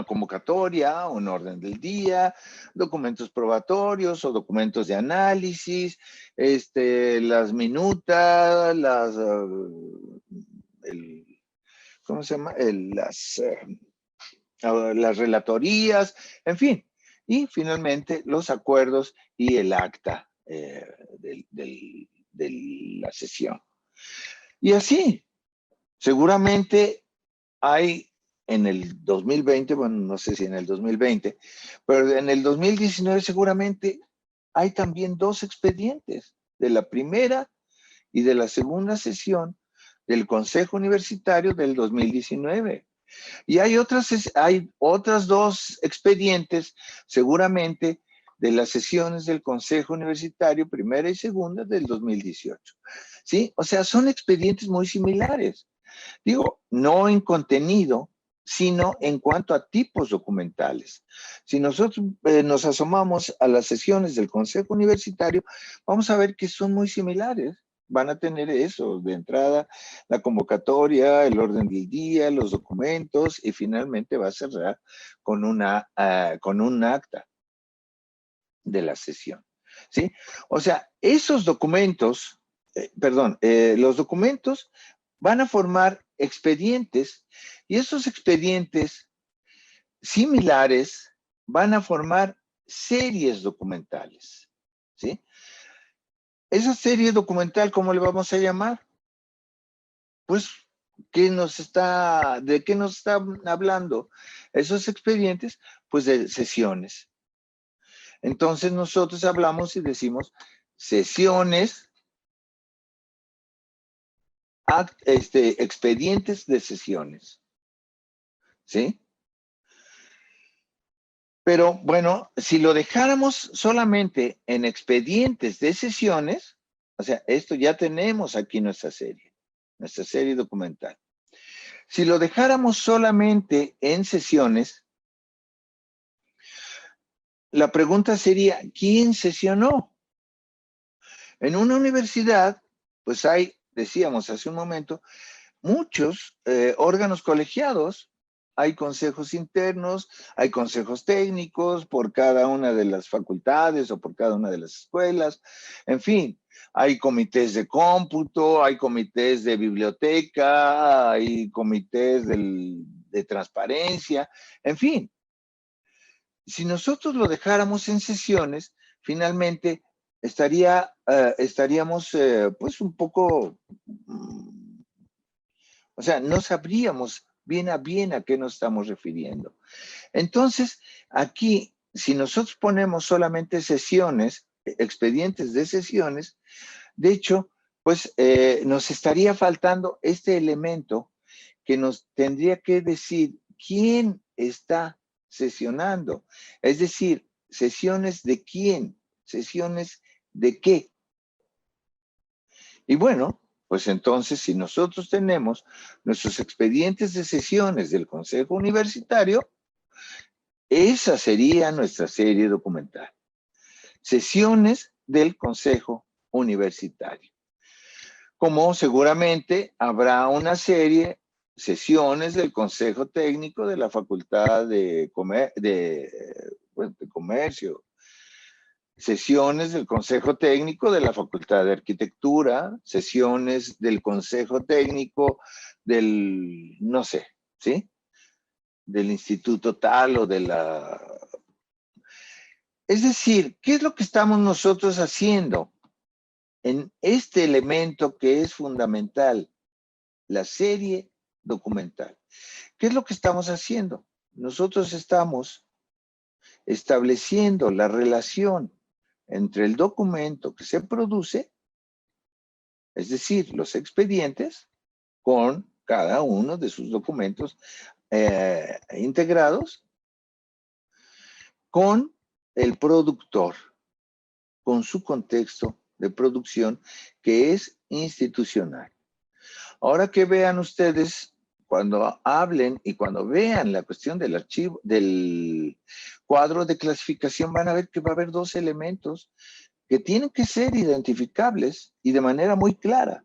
convocatoria, un orden del día, documentos probatorios o documentos de análisis, las minutas, ¿cómo se llama? Las relatorías, en fin. Y finalmente los acuerdos y el acta de la sesión. Y así, seguramente hay en el 2020, bueno, no sé si en el 2020, pero en el 2019 seguramente hay también 2 expedientes de la primera y de la segunda sesión del Consejo Universitario del 2019. Y hay otras 2 expedientes seguramente de las sesiones del Consejo Universitario primera y segunda del 2018. ¿Sí? O sea, son expedientes muy similares. Digo, no en contenido, sino en cuanto a tipos documentales. Si nosotros nos asomamos a las sesiones del Consejo Universitario, vamos a ver que son muy similares. Van a tener eso, de entrada, la convocatoria, el orden del día, los documentos, y finalmente va a cerrar con un acta de la sesión. ¿Sí? O sea, esos documentos, los documentos van a formar expedientes y esos expedientes similares van a formar series documentales, ¿sí? Esa serie documental, ¿cómo le vamos a llamar? Pues, ¿de qué nos está hablando esos expedientes? Pues de sesiones. Entonces nosotros hablamos y decimos sesiones, expedientes de sesiones, ¿sí? Pero bueno, si lo dejáramos solamente en expedientes de sesiones, o sea, esto ya tenemos aquí nuestra serie documental. Si lo dejáramos solamente en sesiones, la pregunta sería, ¿quién sesionó? En una universidad, pues hay, decíamos hace un momento, muchos órganos colegiados. Hay consejos internos, hay consejos técnicos por cada una de las facultades o por cada una de las escuelas. En fin, hay comités de cómputo, hay comités de biblioteca, hay comités de transparencia. En fin, si nosotros lo dejáramos en sesiones, finalmente estaríamos pues un poco... O sea, no sabríamos bien a qué nos estamos refiriendo. Entonces, aquí, si nosotros ponemos solamente sesiones, expedientes de sesiones, de hecho, pues nos estaría faltando este elemento que nos tendría que decir quién está sesionando. Es decir, sesiones de quién, sesiones de qué. Y bueno, pues entonces, si nosotros tenemos nuestros expedientes de sesiones del Consejo Universitario, esa sería nuestra serie documental. Sesiones del Consejo Universitario. Como seguramente habrá una serie, sesiones del Consejo Técnico de la Facultad de Comercio, sesiones del Consejo Técnico de la Facultad de Arquitectura, sesiones del Consejo Técnico del, no sé, ¿sí? Del instituto tal o de la... Es decir, ¿qué es lo que estamos nosotros haciendo en este elemento que es fundamental, la serie documental? ¿Qué es lo que estamos haciendo? Nosotros estamos estableciendo la relación entre el documento que se produce, es decir, los expedientes, con cada uno de sus documentos integrados, con el productor, con su contexto de producción que es institucional. Ahora que vean ustedes, cuando hablen y cuando vean la cuestión del archivo, del cuadro de clasificación, van a ver que va a haber dos elementos que tienen que ser identificables y de manera muy clara.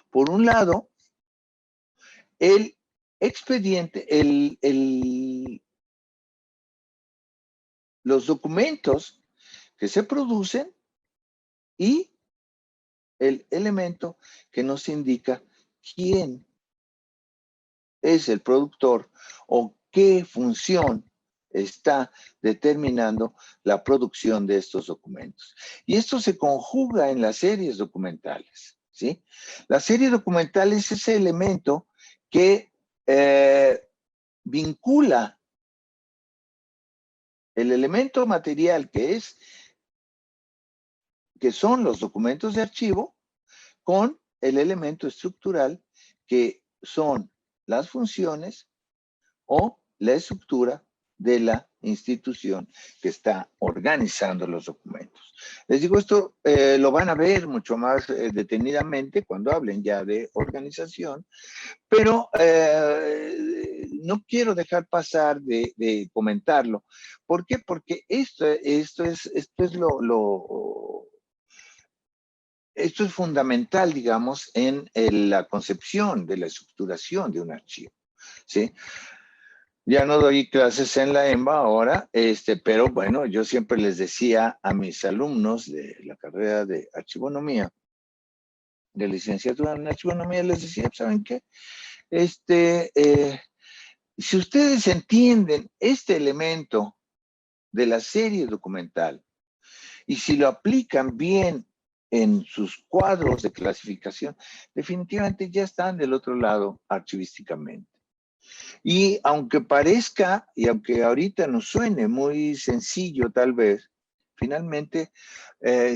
Por un lado, el expediente, los documentos que se producen y el elemento que nos indica quién es el productor o qué función está determinando la producción de estos documentos. Y esto se conjuga en las series documentales, ¿sí? La serie documental es ese elemento que vincula el elemento material que son los documentos de archivo con el elemento estructural que son las funciones o la estructura de la institución que está organizando los documentos. Les digo, esto lo van a ver mucho más detenidamente cuando hablen ya de organización, pero no quiero dejar pasar de comentarlo. ¿Por qué? Porque esto es fundamental, digamos, en la concepción de la estructuración de un archivo, ¿sí? Ya no doy clases en la EMBA ahora, pero bueno, yo siempre les decía a mis alumnos de la carrera de archivonomía, de licenciatura en archivonomía, les decía, ¿saben qué? Si ustedes entienden este elemento de la serie documental y si lo aplican bien en sus cuadros de clasificación, definitivamente ya están del otro lado archivísticamente. Y aunque parezca, y aunque ahorita nos suene muy sencillo tal vez, finalmente,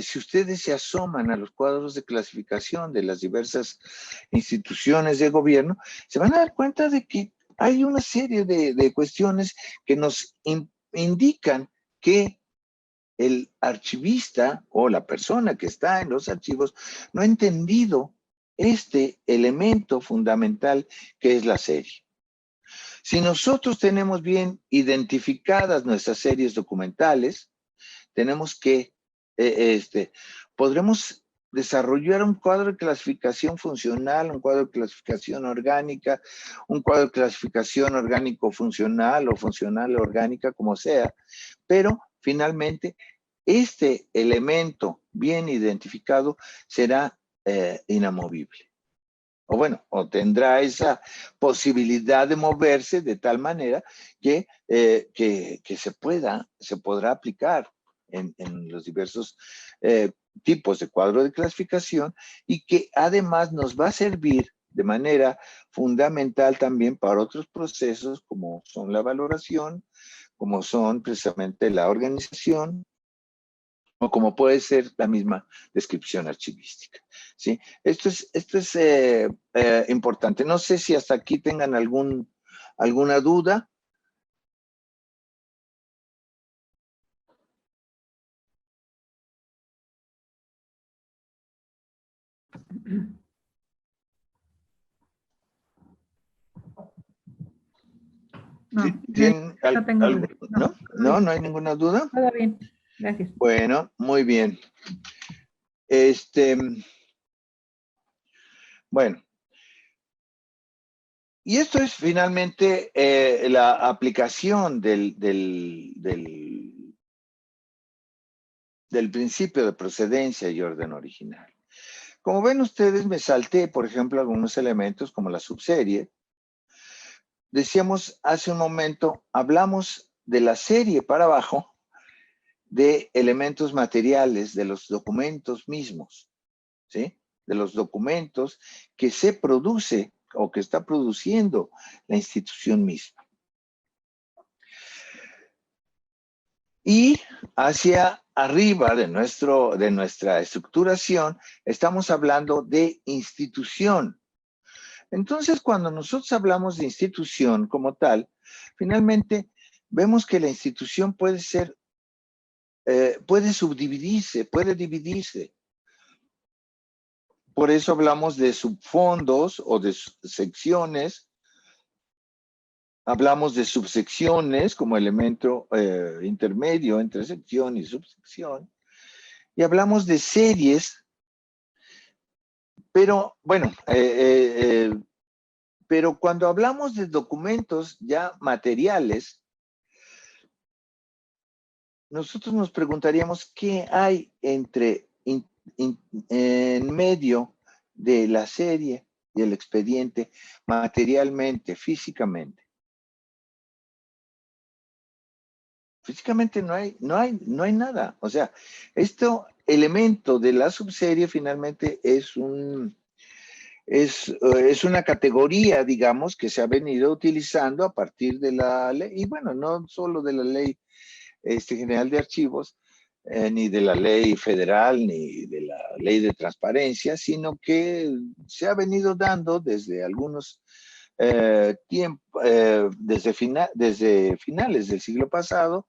si ustedes se asoman a los cuadros de clasificación de las diversas instituciones de gobierno, se van a dar cuenta de que hay una serie de cuestiones que nos indican que el archivista o la persona que está en los archivos no ha entendido este elemento fundamental que es la serie. Si nosotros tenemos bien identificadas nuestras series documentales, tenemos que, podremos desarrollar un cuadro de clasificación funcional, un cuadro de clasificación orgánica, un cuadro de clasificación orgánico-funcional o funcional-orgánica, como sea, pero finalmente este elemento bien identificado será inamovible. O bueno, o tendrá esa posibilidad de moverse de tal manera que se podrá aplicar en los diversos tipos de cuadro de clasificación y que además nos va a servir de manera fundamental también para otros procesos como son la valoración, como son precisamente la organización, o como puede ser la misma descripción archivística, ¿sí? Esto es importante. No sé si hasta aquí tengan alguna duda. No, no tengo duda. ¿No hay ninguna duda? Todo bien, gracias. Bueno, muy bien. Bueno. Y esto es finalmente la aplicación del principio de procedencia y orden original. Como ven ustedes, me salté, por ejemplo, algunos elementos como la subserie. Decíamos hace un momento, hablamos de la serie para abajo de elementos materiales de los documentos mismos, ¿sí? De los documentos que se produce o que está produciendo la institución misma. Y hacia arriba de nuestra estructuración estamos hablando de institución. Entonces, cuando nosotros hablamos de institución como tal, finalmente vemos que la institución puede ser, puede subdividirse, puede dividirse. Por eso hablamos de subfondos o de secciones. Hablamos de subsecciones como elemento intermedio entre sección y subsección. Y hablamos de series, pero bueno, pero cuando hablamos de documentos ya materiales, nosotros nos preguntaríamos qué hay entre en medio de la serie y el expediente materialmente, físicamente. Físicamente no hay nada. O sea, este elemento de la subserie finalmente es una categoría, digamos, que se ha venido utilizando a partir de la ley, y bueno, no solo de la ley general de archivos, ni de la ley federal, ni de la ley de transparencia, sino que se ha venido dando desde algunos tiempos, desde finales del siglo pasado,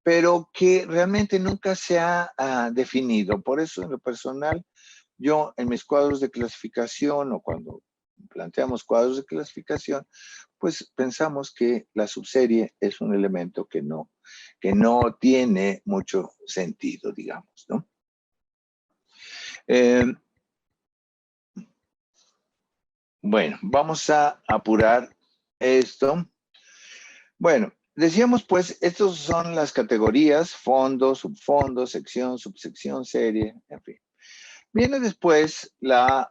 pero que realmente nunca se ha definido. Por eso, en lo personal, yo en mis cuadros de clasificación o cuando planteamos cuadros de clasificación, pues pensamos que la subserie es un elemento que no tiene mucho sentido, digamos, ¿no? Bueno, vamos a apurar esto. Bueno, decíamos pues, estas son las categorías: fondo, subfondo, sección, subsección, serie, en fin. Viene después la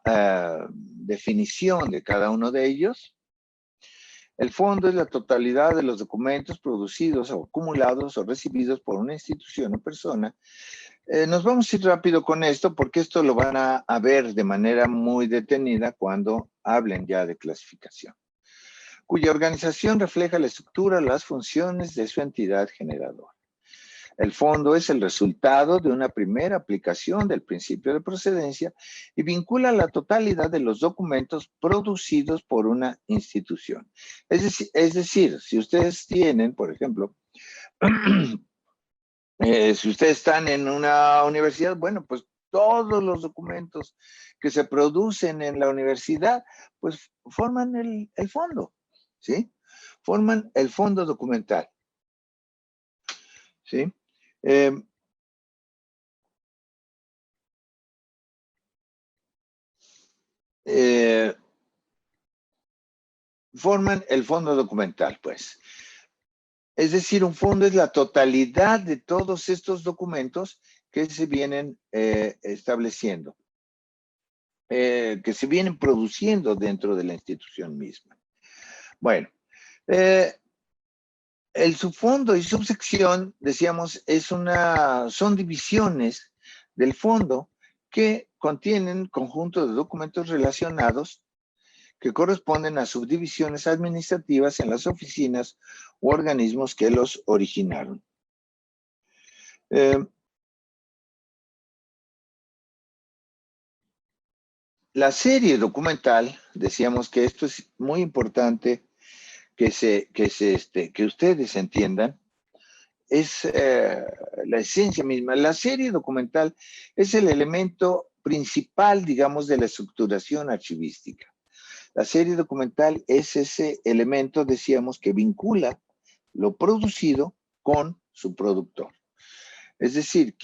definición de cada uno de ellos. El fondo es la totalidad de los documentos producidos o acumulados o recibidos por una institución o persona. Nos vamos a ir rápido con esto porque esto lo van a ver de manera muy detenida cuando hablen ya de clasificación, cuya organización refleja la estructura, las funciones de su entidad generadora. El fondo es el resultado de una primera aplicación del principio de procedencia y vincula la totalidad de los documentos producidos por una institución. Es decir, si ustedes tienen, por ejemplo, si ustedes están en una universidad, bueno, pues todos los documentos que se producen en la universidad, pues forman el fondo, ¿sí? Forman el fondo documental, ¿sí? Forman el fondo documental, pues. Es decir, un fondo es la totalidad de todos estos documentos que se vienen estableciendo, que se vienen produciendo dentro de la institución misma. Bueno, el subfondo y subsección, decíamos, son divisiones del fondo que contienen conjuntos de documentos relacionados que corresponden a subdivisiones administrativas en las oficinas u organismos que los originaron. La serie documental, decíamos que esto es muy importante que ustedes entiendan, es la esencia misma. La serie documental es el elemento principal, digamos, de la estructuración archivística. La serie documental es ese elemento, decíamos, que vincula lo producido con su productor. Es decir,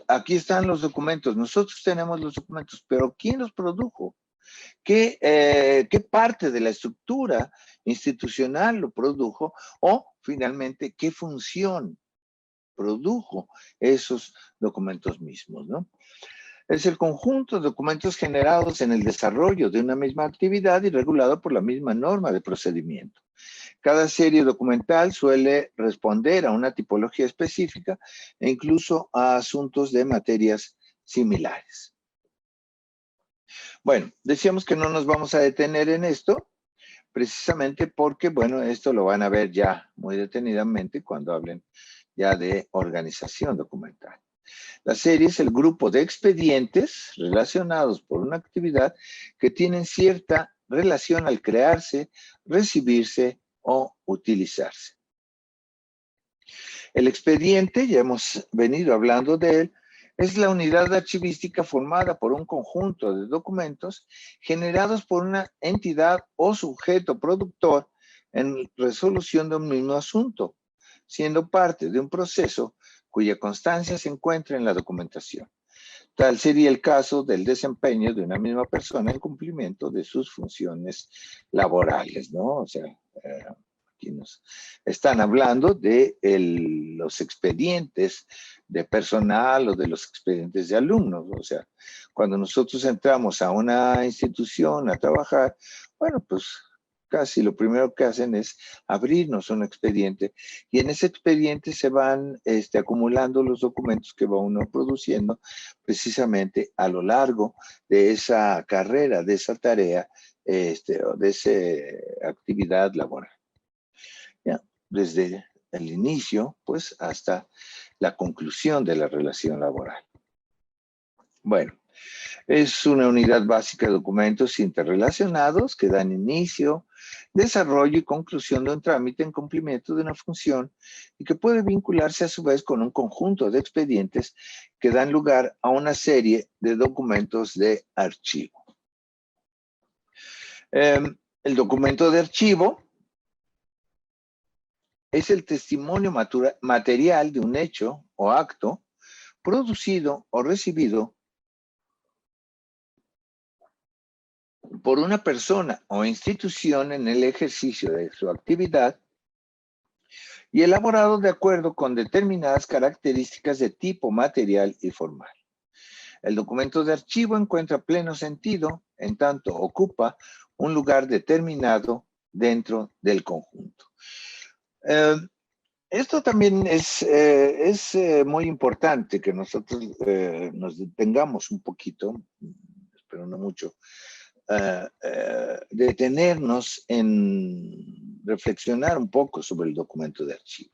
aquí están los documentos, nosotros tenemos los documentos, pero ¿quién los produjo? ¿Qué parte de la estructura institucional lo produjo? O, finalmente, ¿qué función produjo esos documentos mismos, ¿no? Es el conjunto de documentos generados en el desarrollo de una misma actividad y regulado por la misma norma de procedimiento. Cada serie documental suele responder a una tipología específica e incluso a asuntos de materias similares. Bueno, decíamos que no nos vamos a detener en esto, precisamente porque, bueno, esto lo van a ver ya muy detenidamente cuando hablen ya de organización documental. La serie es el grupo de expedientes relacionados por una actividad que tienen cierta relación al crearse, recibirse o utilizarse. El expediente, ya hemos venido hablando de él, es la unidad archivística formada por un conjunto de documentos generados por una entidad o sujeto productor en resolución de un mismo asunto, siendo parte de un proceso cuya constancia se encuentra en la documentación. Tal sería el caso del desempeño de una misma persona en cumplimiento de sus funciones laborales, ¿no? O sea, aquí nos están hablando de los expedientes de personal o de los expedientes de alumnos. O sea, cuando nosotros entramos a una institución a trabajar, bueno, pues casi lo primero que hacen es abrirnos un expediente y en ese expediente se van acumulando los documentos que va uno produciendo precisamente a lo largo de esa carrera, de esa tarea o de esa actividad laboral. ¿Ya? Desde el inicio, pues, hasta la conclusión de la relación laboral. Bueno, es una unidad básica de documentos interrelacionados que dan inicio, desarrollo y conclusión de un trámite en cumplimiento de una función y que puede vincularse a su vez con un conjunto de expedientes que dan lugar a una serie de documentos de archivo. El documento de archivo es el testimonio material de un hecho o acto producido o recibido por una persona o institución en el ejercicio de su actividad y elaborado de acuerdo con determinadas características de tipo material y formal. El documento de archivo encuentra pleno sentido en tanto ocupa un lugar determinado dentro del conjunto. Esto también es muy importante que nosotros nos detengamos un poquito, pero no mucho, detenernos en reflexionar un poco sobre el documento de archivo.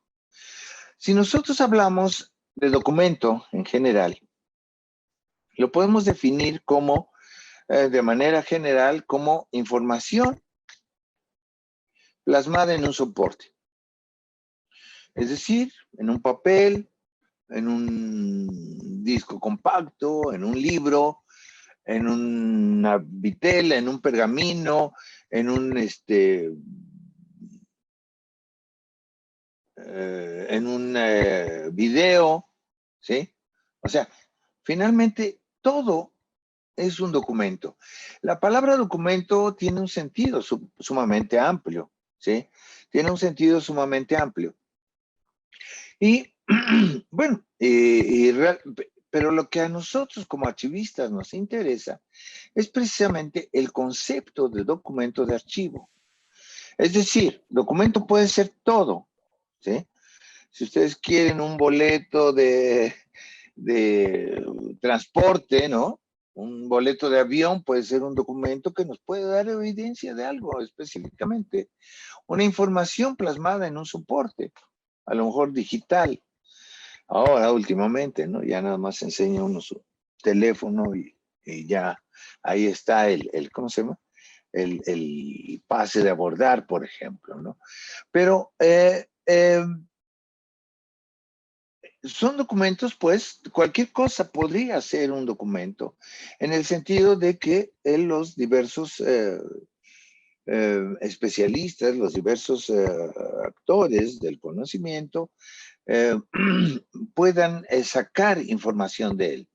Si nosotros hablamos de documento en general, lo podemos definir como, de manera general, como información plasmada en un soporte. Es decir, en un papel, en un disco compacto, en un libro, en una vitela, en un pergamino, en un video, ¿sí? O sea, finalmente todo es un documento. La palabra documento tiene un sentido sumamente amplio, ¿sí? Tiene un sentido sumamente amplio. Y, bueno, pero lo que a nosotros como archivistas nos interesa es precisamente el concepto de documento de archivo. Es decir, documento puede ser todo, ¿sí? Si ustedes quieren un boleto de transporte, ¿no? Un boleto de avión puede ser un documento que nos puede dar evidencia de algo específicamente. Una información plasmada en un soporte, a lo mejor digital. Ahora, últimamente, ¿no? Ya nada más enseña uno su teléfono y ya ahí está ¿cómo se llama? El pase de abordar, por ejemplo, ¿no? Pero son documentos, pues, cualquier cosa podría ser un documento, en el sentido de que los diversos especialistas, los diversos actores del conocimiento puedan sacar información de él.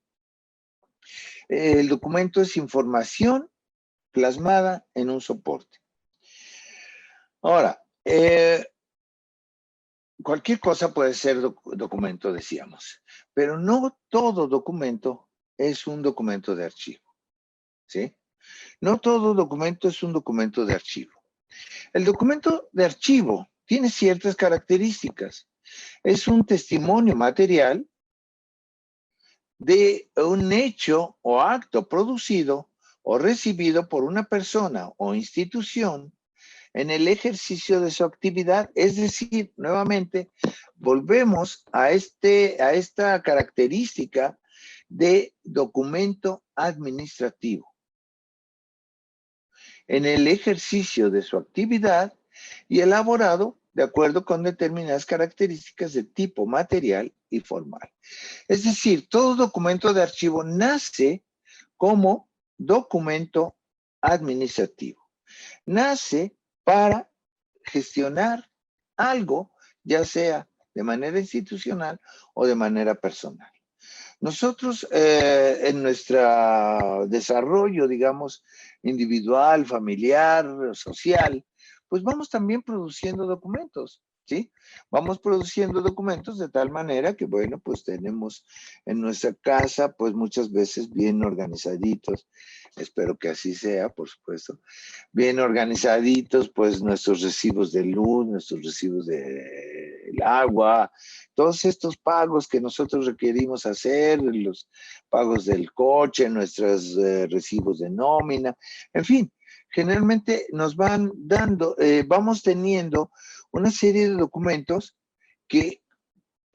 El documento es información plasmada en un soporte. Ahora, cualquier cosa puede ser documento, decíamos, pero no todo documento es un documento de archivo, ¿sí? No todo documento es un documento de archivo. El documento de archivo tiene ciertas características. Es un testimonio material de un hecho o acto producido o recibido por una persona o institución en el ejercicio de su actividad. Es decir, nuevamente, volvemos a esta característica de documento administrativo. En el ejercicio de su actividad y elaborado de acuerdo con determinadas características de tipo material y formal. Es decir, todo documento de archivo nace como documento administrativo. Nace para gestionar algo, ya sea de manera institucional o de manera personal. Nosotros en nuestro desarrollo, digamos, individual, familiar, social, pues vamos también produciendo documentos, ¿sí? Vamos produciendo documentos de tal manera que, bueno, pues tenemos en nuestra casa, pues muchas veces bien organizaditos, espero que así sea, por supuesto, bien organizaditos, pues nuestros recibos de luz, nuestros recibos del agua, todos estos pagos que nosotros requerimos hacer, los pagos del coche, nuestros recibos de nómina, en fin, generalmente nos van dando, vamos teniendo una serie de documentos que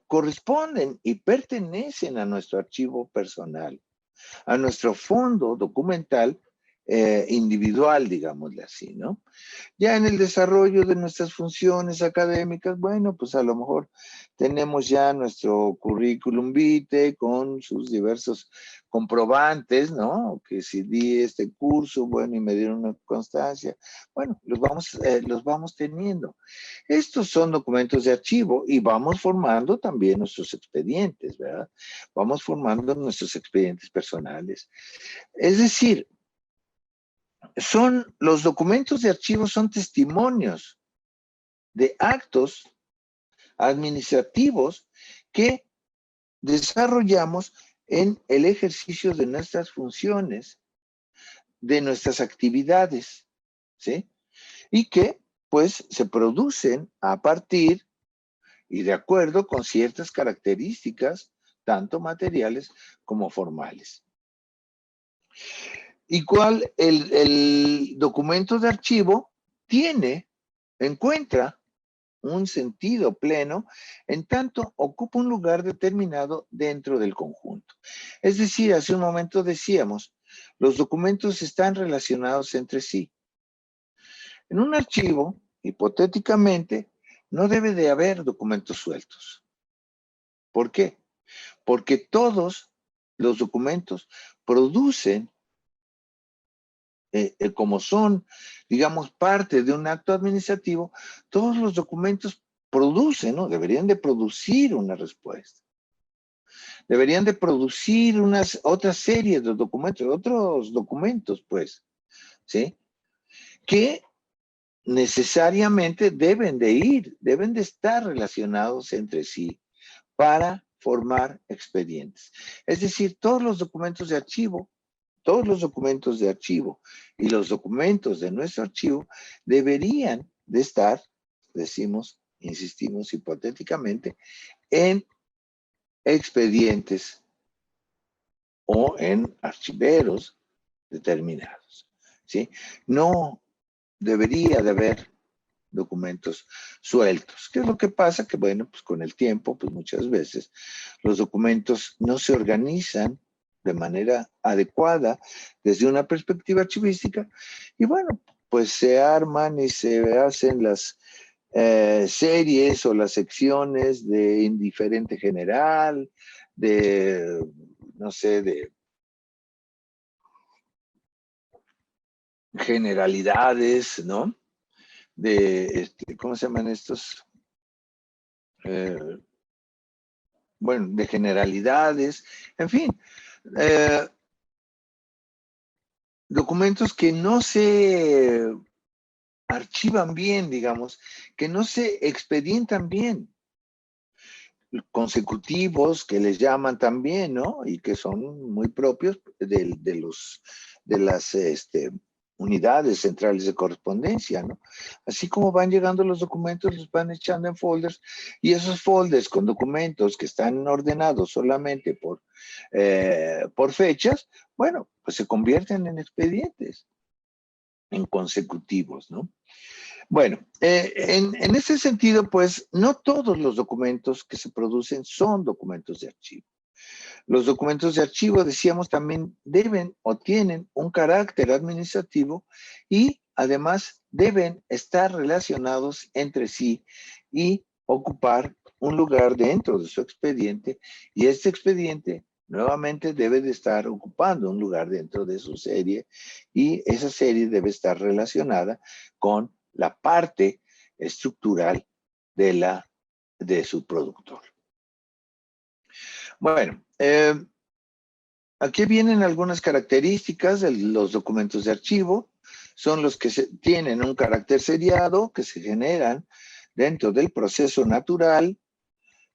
corresponden y pertenecen a nuestro archivo personal, a nuestro fondo documental individual, digámosle así, ¿no? Ya en el desarrollo de nuestras funciones académicas, bueno, pues a lo mejor tenemos ya nuestro currículum vitae con sus diversos comprobantes, ¿no? Que si di este curso, bueno, y me dieron una constancia, bueno, los vamos teniendo. Estos son documentos de archivo y vamos formando también nuestros expedientes, ¿verdad? Vamos formando nuestros expedientes personales. Es decir, los documentos de archivo son testimonios de actos administrativos que desarrollamos en el ejercicio de nuestras funciones, de nuestras actividades, ¿sí? Y que, pues, se producen a partir y de acuerdo con ciertas características, tanto materiales como formales. Y cuál el documento de archivo encuentra un sentido pleno en tanto ocupa un lugar determinado dentro del conjunto. Es decir, hace un momento decíamos, los documentos están relacionados entre sí. En un archivo, hipotéticamente, no debe de haber documentos sueltos. ¿Por qué? Porque todos los documentos producen como son, digamos, parte de un acto administrativo, todos los documentos producen, ¿no? Deberían de producir una respuesta. Deberían de producir otra serie de documentos, otros documentos, pues, ¿sí? Que necesariamente deben de estar relacionados entre sí para formar expedientes. Es decir, todos los documentos de archivo y los documentos de nuestro archivo deberían de estar, decimos, insistimos hipotéticamente, en expedientes o en archiveros determinados, ¿sí? No debería de haber documentos sueltos. ¿Qué es lo que pasa? Que bueno, pues con el tiempo, pues muchas veces los documentos no se organizan de manera adecuada desde una perspectiva archivística y bueno, pues se arman y se hacen las series o las secciones de indiferente general, de, no sé, de generalidades, ¿no? De, ¿cómo se llaman estos? Bueno, de generalidades, en fin, documentos que no se archivan bien, digamos, que no se expedientan bien, consecutivos que les llaman también, ¿no? Y que son muy propios de las unidades centrales de correspondencia, ¿no? Así como van llegando los documentos, los van echando en folders, y esos folders con documentos que están ordenados solamente por fechas, bueno, pues se convierten en expedientes. consecutivos, ¿no? Bueno, en ese sentido, pues, no todos los documentos que se producen son documentos de archivo. Los documentos de archivo, decíamos, también deben o tienen un carácter administrativo y además deben estar relacionados entre sí y ocupar un lugar dentro de su expediente, y este expediente nuevamente debe de estar ocupando un lugar dentro de su serie, y esa serie debe estar relacionada con la parte estructural de su productor. Bueno, aquí vienen algunas características de los documentos de archivo. Son los que tienen un carácter seriado, que se generan dentro del proceso natural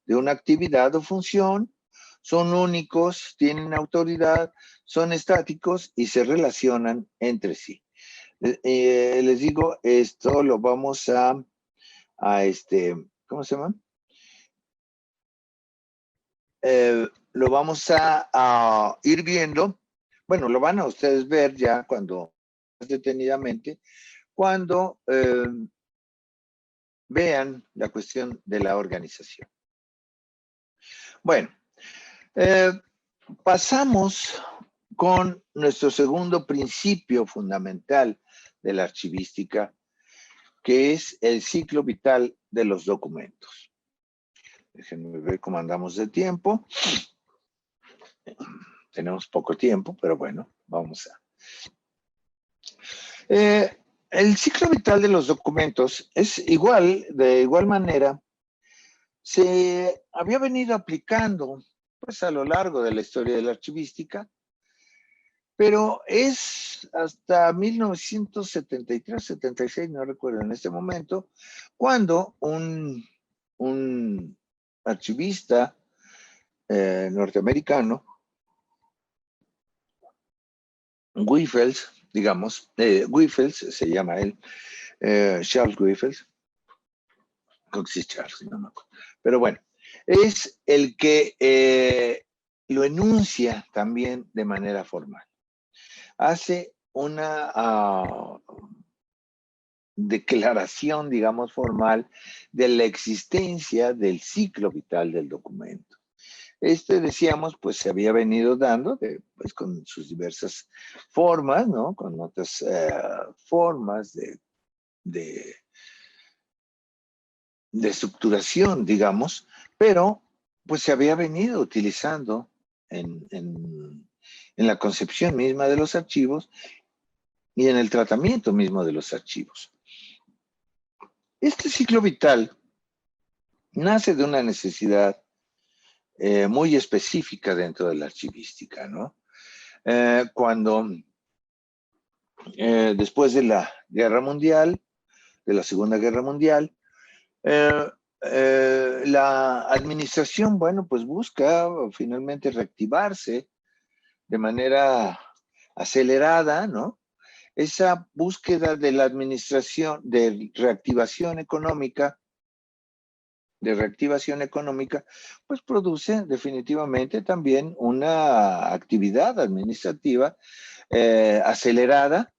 de una actividad o función, son únicos, tienen autoridad, son estáticos y se relacionan entre sí. Les digo, esto lo vamos a ¿cómo se llama? Lo vamos a ir viendo. Bueno, lo van a ustedes ver ya cuando, detenidamente, cuando vean la cuestión de la organización. Bueno, pasamos con nuestro segundo principio fundamental de la archivística, que es el ciclo vital de los documentos. Déjenme ver cómo andamos de tiempo. Tenemos poco tiempo, pero bueno, vamos a... el ciclo vital de los documentos es igual, de igual manera, se había venido aplicando pues a lo largo de la historia de la archivística, pero es hasta 1973-76, no recuerdo en este momento, cuando un archivista norteamericano, Wifels, digamos, Wifels se llama él, Charles Wifels, creo que sí es Charles, no me acuerdo, pero bueno, es el que lo enuncia también de manera formal. Hace una declaración, digamos, formal de la existencia del ciclo vital del documento. Decíamos, pues se había venido dando pues, con sus diversas formas, ¿no? Con otras formas de estructuración, digamos, pero pues se había venido utilizando en la concepción misma de los archivos y en el tratamiento mismo de los archivos. Este ciclo vital nace de una necesidad muy específica dentro de la archivística, ¿no? Cuando después de la Guerra Mundial, de la Segunda Guerra Mundial, la administración, bueno, pues busca finalmente reactivarse de manera acelerada, ¿no? Esa búsqueda de la administración, de reactivación económica, pues produce definitivamente también una actividad administrativa acelerada,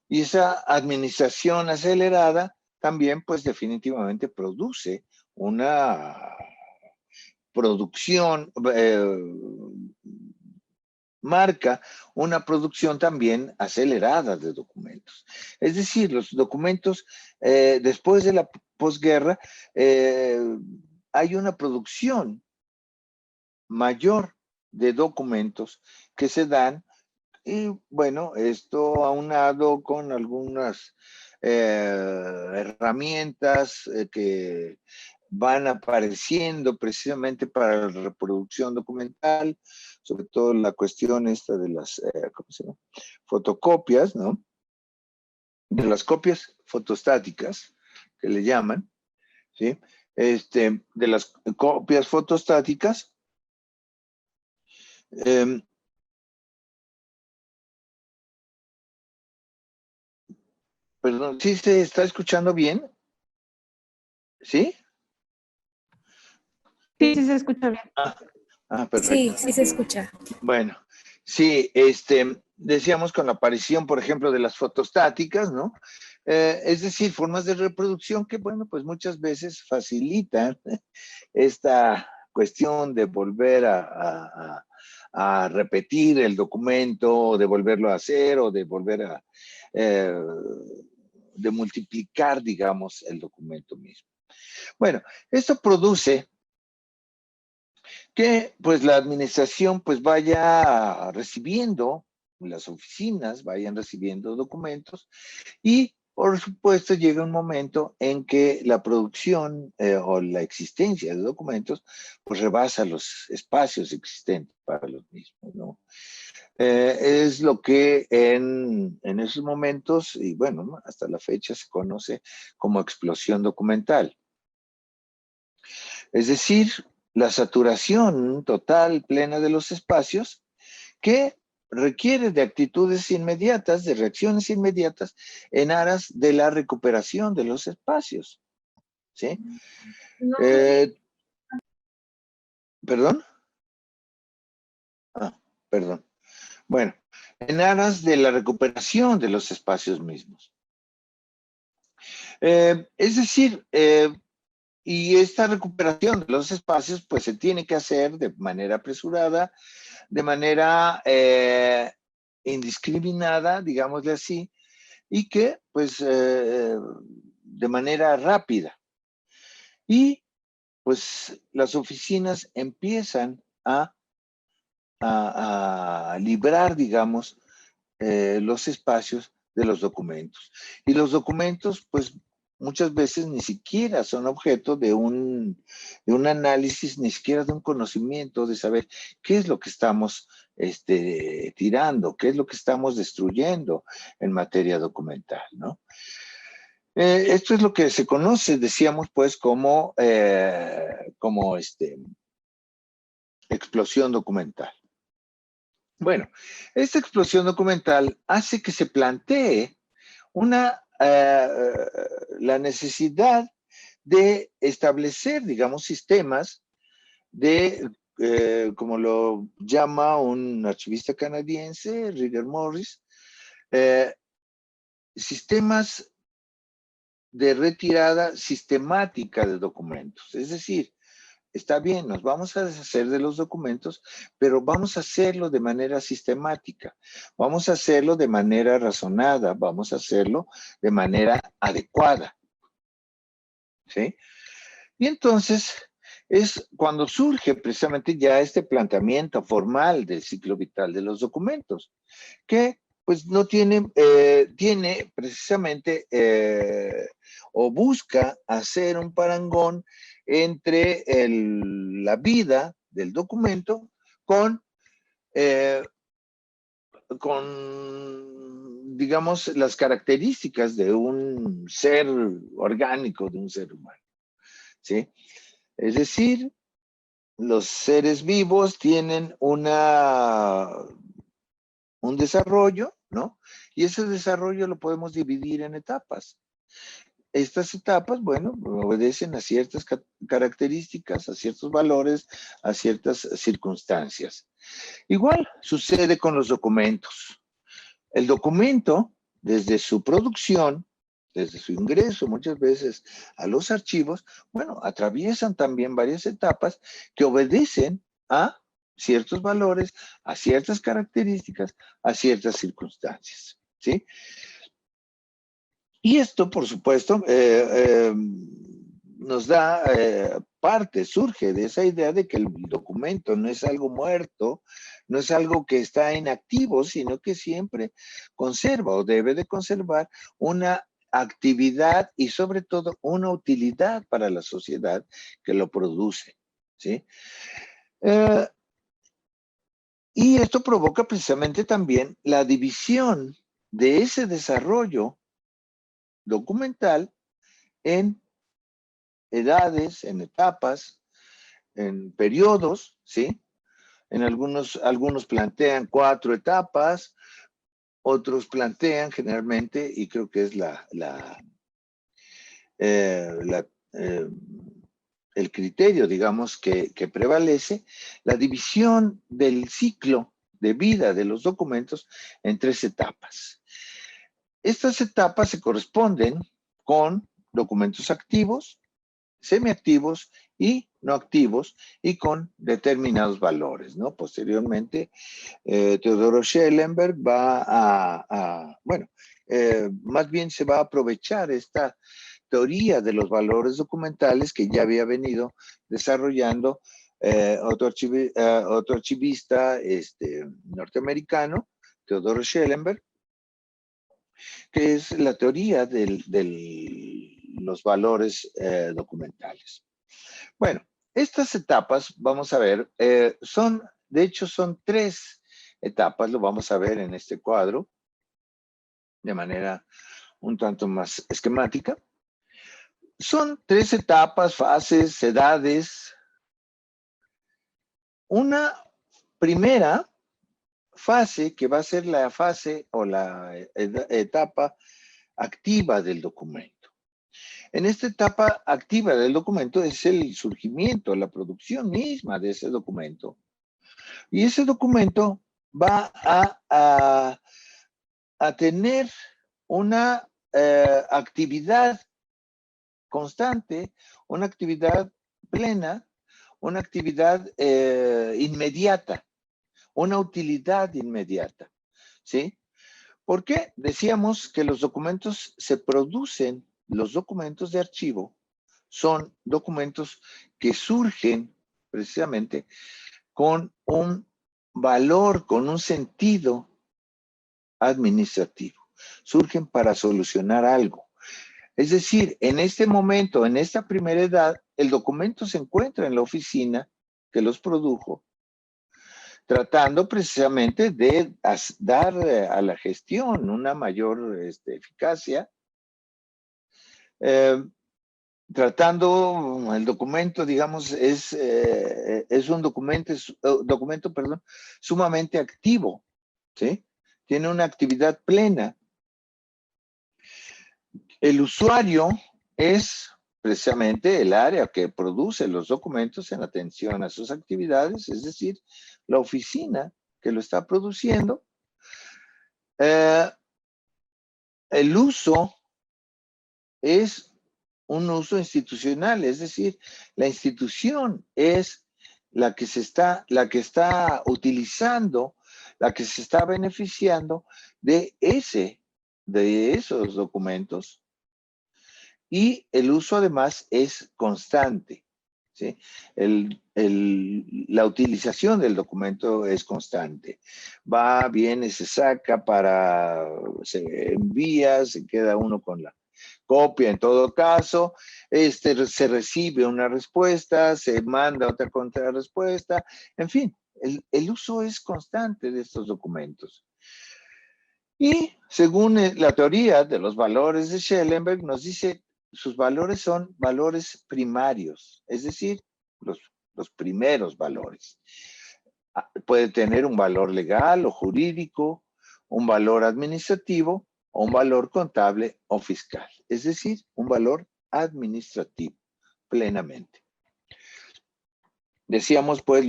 y esa administración acelerada también pues definitivamente produce una producción, marca una producción también acelerada de documentos. Es decir, los documentos después de la posguerra hay una producción mayor de documentos que se dan, y bueno, esto aunado con algunas herramientas que van apareciendo precisamente para la reproducción documental, sobre todo la cuestión esta de las ¿cómo se llama? Fotocopias, ¿no? De las copias fotostáticas, que le llaman, ¿sí? De las copias fotostáticas, perdón, ¿sí se está escuchando bien? ¿Sí? Sí, sí se escucha bien. Perfecto. Sí, sí se escucha. Bueno, sí, decíamos con la aparición, por ejemplo, de las fotostáticas, ¿no? Es decir, formas de reproducción que, bueno, pues muchas veces facilitan esta cuestión de volver a repetir el documento, o de volverlo a hacer, o de volver a, de multiplicar, digamos, el documento mismo. Bueno, esto produce que pues la administración pues vaya recibiendo, las oficinas vayan recibiendo documentos y por supuesto llega un momento en que la producción o la existencia de documentos pues rebasa los espacios existentes para los mismos, ¿no? Es lo que en esos momentos, y bueno, ¿no? Hasta la fecha se conoce como explosión documental. Es decir, la saturación total, plena de los espacios, que requiere de actitudes inmediatas, de reacciones inmediatas, en aras de la recuperación de los espacios. ¿Sí? No sé si... ¿Perdón? Ah, perdón. Bueno, en aras de la recuperación de los espacios mismos. Es decir, y esta recuperación de los espacios, pues se tiene que hacer de manera apresurada, de manera indiscriminada, digámosle así, y que, pues, de manera rápida. Y, pues, las oficinas empiezan a librar, digamos, los espacios de los documentos. Y los documentos, pues, muchas veces ni siquiera son objeto de un análisis, ni siquiera de un conocimiento, de saber qué es lo que estamos tirando, qué es lo que estamos destruyendo en materia documental, ¿no? Esto es lo que se conoce, decíamos, pues, como explosión documental. Bueno, esta explosión documental hace que se plantee la necesidad de establecer, digamos, sistemas de, como lo llama un archivista canadiense, Rigger Morris, sistemas de retirada sistemática de documentos. Es decir, está bien, nos vamos a deshacer de los documentos, pero vamos a hacerlo de manera sistemática, vamos a hacerlo de manera razonada, vamos a hacerlo de manera adecuada. ¿Sí? Y entonces es cuando surge precisamente ya este planteamiento formal del ciclo vital de los documentos, que pues no tiene, tiene precisamente o busca hacer un parangón entre la vida del documento con, digamos, las características de un ser orgánico, de un ser humano. ¿Sí? Es decir, los seres vivos tienen un desarrollo, ¿no? Y ese desarrollo lo podemos dividir en etapas. Estas etapas, bueno, obedecen a ciertas características, a ciertos valores, a ciertas circunstancias. Igual sucede con los documentos. El documento, desde su producción, desde su ingreso muchas veces a los archivos, bueno, atraviesan también varias etapas que obedecen a ciertos valores, a ciertas características, a ciertas circunstancias, ¿sí? Y esto, por supuesto, nos da parte, surge de esa idea de que el documento no es algo muerto, no es algo que está inactivo, sino que siempre conserva o debe de conservar una actividad y sobre todo una utilidad para la sociedad que lo produce, ¿sí? Y esto provoca precisamente también la división de ese desarrollo documental en edades, en etapas, en periodos, ¿sí? En algunos plantean 4 etapas, otros plantean generalmente, y creo que es el criterio, digamos, que prevalece, la división del ciclo de vida de los documentos en 3 etapas. Estas etapas se corresponden con documentos activos, semiactivos y no activos, y con determinados valores, ¿no? Posteriormente, Teodoro Schellenberg va más bien se va a aprovechar esta teoría de los valores documentales que ya había venido desarrollando otro archivista norteamericano, Teodoro Schellenberg, que es la teoría de los valores documentales. Bueno, estas etapas, vamos a ver, de hecho son 3 etapas, lo vamos a ver en este cuadro, de manera un tanto más esquemática. Son 3 etapas, fases, edades. Una primera fase que va a ser la fase o la etapa activa del documento. En esta etapa activa del documento es el surgimiento, la producción misma de ese documento. Y ese documento va a tener una actividad constante, una actividad plena, una actividad inmediata, una utilidad inmediata, ¿sí? ¿Por qué? Decíamos que los documentos se producen, los documentos de archivo son documentos que surgen precisamente con un valor, con un sentido administrativo. Surgen para solucionar algo. Es decir, en este momento, en esta primera edad, el documento se encuentra en la oficina que los produjo, tratando precisamente de dar a la gestión una mayor eficacia, tratando el documento, digamos, es un documento, perdón, sumamente activo, ¿sí? Tiene una actividad plena. El usuario es precisamente el área que produce los documentos en atención a sus actividades, es decir, la oficina que lo está produciendo. El uso es un uso institucional, es decir, la institución es la que está utilizando, la que se está beneficiando de esos documentos. Y el uso además es constante, ¿sí? La utilización del documento es constante. Va, viene, se saca, se envía, se queda uno con la copia en todo caso, se recibe una respuesta, se manda otra contrarrespuesta, en fin, el uso es constante de estos documentos. Y según la teoría de los valores de Schellenberg, nos dice sus valores son valores primarios, es decir, los primeros valores. Puede tener un valor legal o jurídico, un valor administrativo o un valor contable o fiscal, es decir, un valor administrativo plenamente. Decíamos, pues,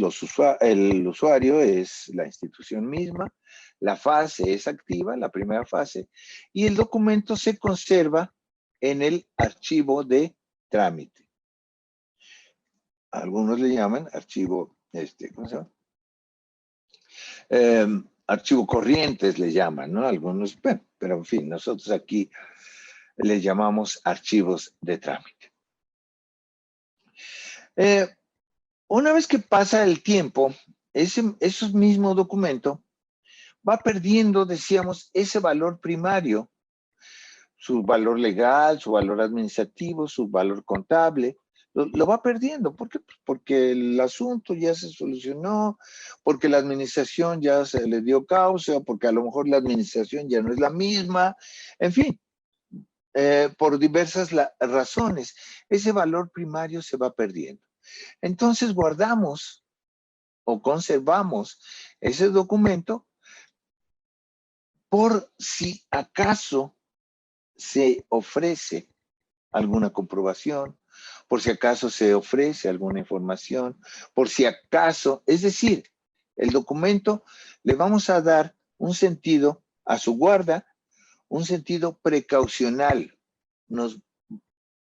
el usuario es la institución misma, la fase es activa, la primera fase, y el documento se conserva en el archivo de trámite. Algunos le llaman archivo, ¿cómo se llama? Archivo corrientes le llaman, ¿no? Algunos, bueno, pero en fin, nosotros aquí le llamamos archivos de trámite. Una vez que pasa el tiempo, ese mismo documento va perdiendo, decíamos, ese valor primario, su valor legal, su valor administrativo, su valor contable, lo va perdiendo. ¿Por qué? Porque el asunto ya se solucionó, porque la administración ya se le dio causa, porque a lo mejor la administración ya no es la misma, en fin, por diversas razones, ese valor primario se va perdiendo. Entonces guardamos o conservamos ese documento por si acaso se ofrece alguna comprobación, por si acaso se ofrece alguna información, por si acaso, es decir, el documento le vamos a dar un sentido a su guarda, un sentido precaucional.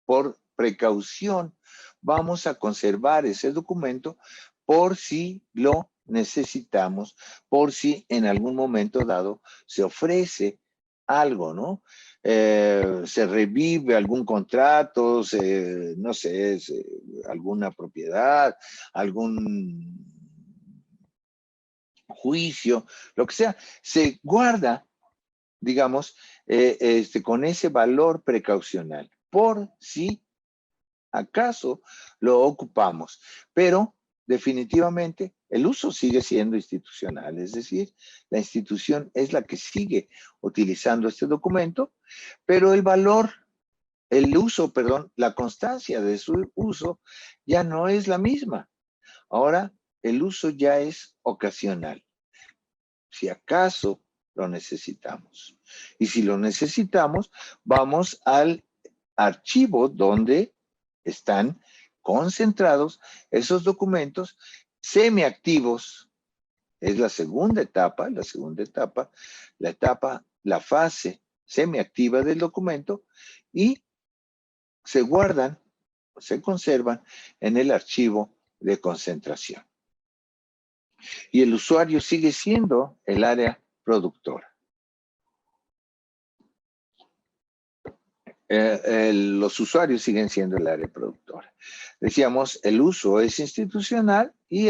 Por precaución vamos a conservar ese documento por si lo necesitamos, por si en algún momento dado se ofrece algo, ¿no? Se revive algún contrato, no sé, alguna propiedad, algún juicio, lo que sea, se guarda, digamos, con ese valor precaucional, por si acaso lo ocupamos. Pero definitivamente el uso sigue siendo institucional, es decir, la institución es la que sigue utilizando este documento, pero la constancia de su uso ya no es la misma. Ahora el uso ya es ocasional. Si acaso lo necesitamos. Y si lo necesitamos, vamos al archivo donde están concentrados esos documentos semiactivos. Es la etapa, la fase semiactiva del documento, y se guardan, se conservan en el archivo de concentración. Y el usuario sigue siendo el área productora. Los usuarios siguen siendo el área productora. Decíamos, el uso es institucional y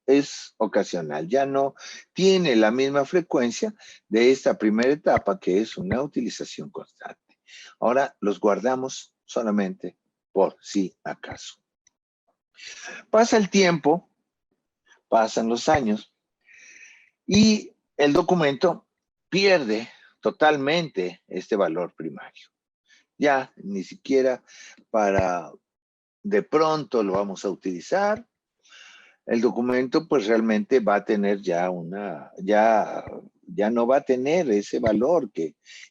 es ocasional. Ya no tiene la misma frecuencia de esta primera etapa, que es una utilización constante. Ahora los guardamos solamente por si acaso. Pasa el tiempo, pasan los años, y el documento pierde totalmente este valor primario. Ya ni siquiera para de pronto lo vamos a utilizar. El documento pues realmente va a tener ya no va a tener ese valor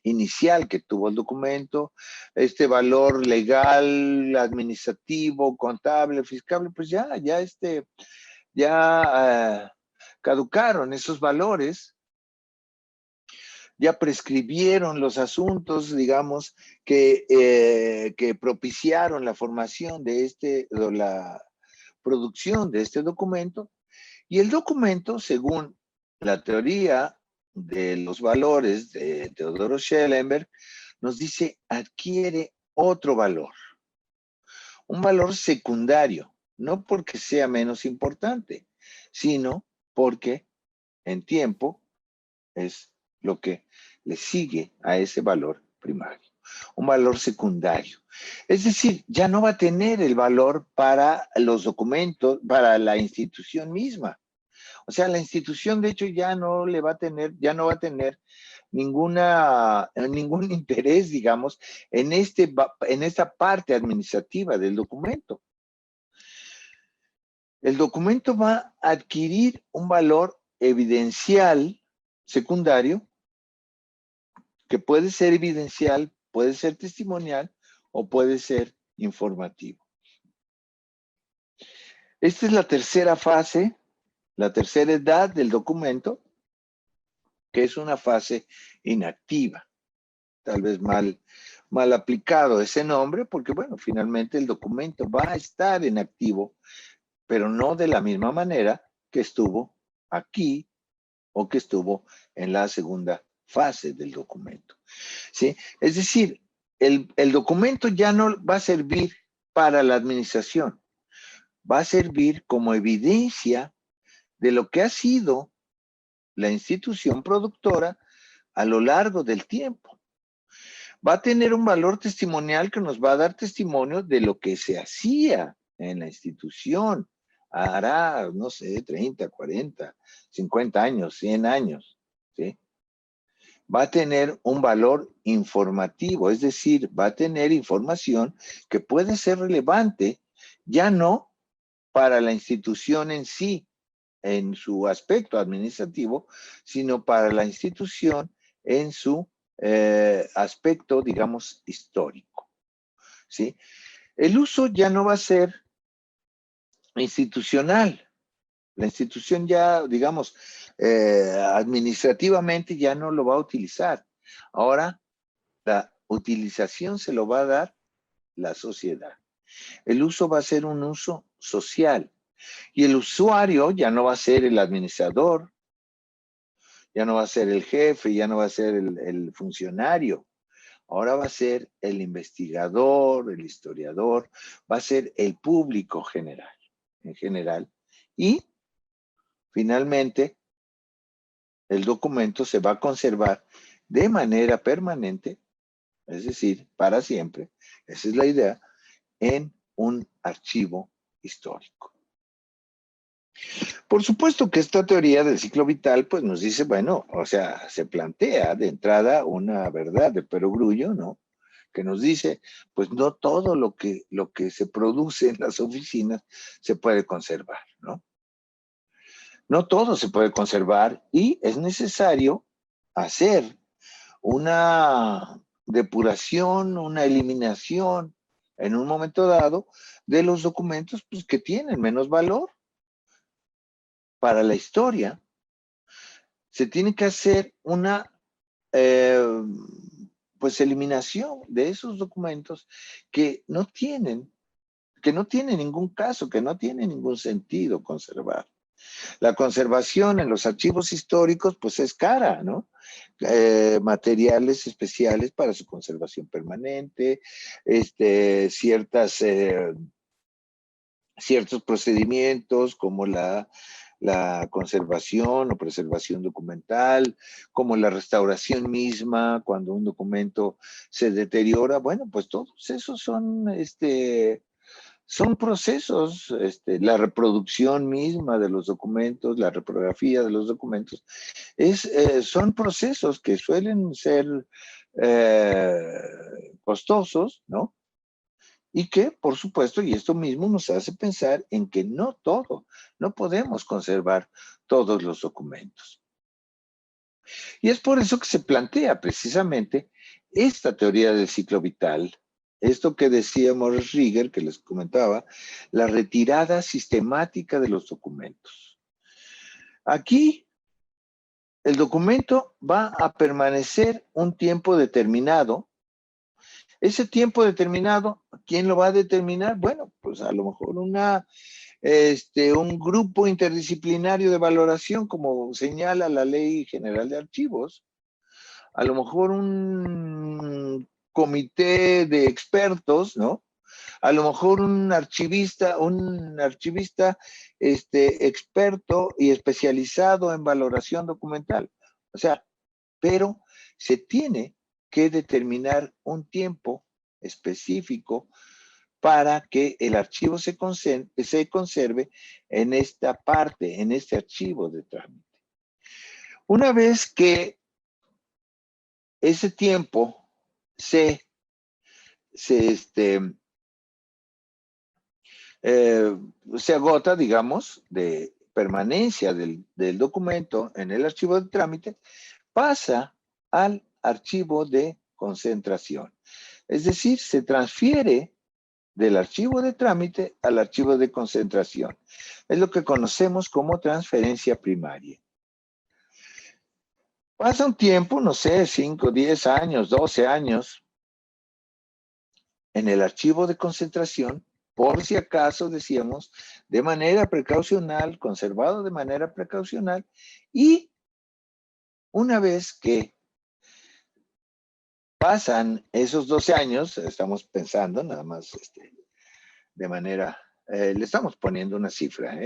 inicial que tuvo el documento, este valor legal, administrativo, contable, fiscal, pues ya caducaron esos valores, ya prescribieron los asuntos, digamos, que propiciaron la formación la producción de este documento, y el documento, según la teoría de los valores de Teodoro Schellenberg, nos dice, adquiere otro valor, un valor secundario, no porque sea menos importante, sino porque en tiempo es lo que le sigue a ese valor primario, un valor secundario. Es decir, ya no va a tener el valor para los documentos, para la institución misma. O sea, la institución, de hecho, ya no va a tener ningún interés, digamos, en esta parte administrativa del documento. El documento va a adquirir un valor evidencial secundario, que puede ser evidencial, puede ser testimonial o puede ser informativo. Esta es la tercera fase, la tercera edad del documento, que es una fase inactiva. Tal vez mal aplicado ese nombre, porque bueno, finalmente el documento va a estar en activo, pero no de la misma manera que estuvo aquí o que estuvo en la segunda fase del documento. ¿Sí? Es decir, el documento ya no va a servir para la administración, va a servir como evidencia de lo que ha sido la institución productora a lo largo del tiempo. Va a tener un valor testimonial que nos va a dar testimonio de lo que se hacía en la institución. Hará, no sé, 30, 40, 50 años, 100 años, ¿sí? Va a tener un valor informativo, es decir, va a tener información que puede ser relevante, ya no para la institución en sí, en su aspecto administrativo, sino para la institución en su aspecto, digamos, histórico. ¿Sí? El uso ya no va a ser institucional, La institución ya, digamos, administrativamente ya no lo va a utilizar. Ahora, la utilización se lo va a dar la sociedad. El uso va a ser un uso social. Y el usuario ya no va a ser el administrador, ya no va a ser el jefe, ya no va a ser el funcionario. Ahora va a ser el investigador, el historiador, va a ser el público general, en general. Y finalmente, el documento se va a conservar de manera permanente, es decir, para siempre, esa es la idea, en un archivo histórico. Por supuesto que esta teoría del ciclo vital pues nos dice, bueno, o sea, se plantea de entrada una verdad de perogrullo, ¿no? Que nos dice, pues no todo lo que se produce en las oficinas se puede conservar, ¿no? No todo se puede conservar y es necesario hacer una depuración, una eliminación en un momento dado de los documentos pues, que tienen menos valor para la historia. Se tiene que hacer una pues eliminación de esos documentos que no tienen ningún caso, que no tiene ningún sentido conservar. La conservación en los archivos históricos, pues es cara, ¿no? Materiales especiales para su conservación permanente, ciertos procedimientos como la conservación o preservación documental, como la restauración misma, cuando un documento se deteriora. Bueno, pues todos esos son procesos, la reproducción misma de los documentos, la reprografía de los documentos, son procesos que suelen ser costosos, ¿no? Y que, por supuesto, y esto mismo nos hace pensar en que no podemos conservar todos los documentos. Y es por eso que se plantea precisamente esta teoría del ciclo vital, esto que decía Morris Rieger, que les comentaba, la retirada sistemática de los documentos. Aquí, el documento va a permanecer un tiempo determinado. Ese tiempo determinado, ¿quién lo va a determinar? Bueno, pues a lo mejor un grupo interdisciplinario de valoración, como señala la Ley General de Archivos, a lo mejor un comité de expertos, ¿no? A lo mejor un archivista experto y especializado en valoración documental. O sea, pero se tiene que determinar un tiempo específico para que el archivo se conserve en esta parte, en este archivo de trámite. Una vez que ese tiempo se agota, digamos, de permanencia del documento en el archivo de trámite, pasa al archivo de concentración. Es decir, se transfiere del archivo de trámite al archivo de concentración. Es lo que conocemos como transferencia primaria. Pasa un tiempo, no sé, 5, 10 años, 12 años, en el archivo de concentración, por si acaso, decíamos, de manera precaucional, conservado de manera precaucional, y una vez que pasan esos 12 años, estamos pensando nada más de manera, le estamos poniendo una cifra,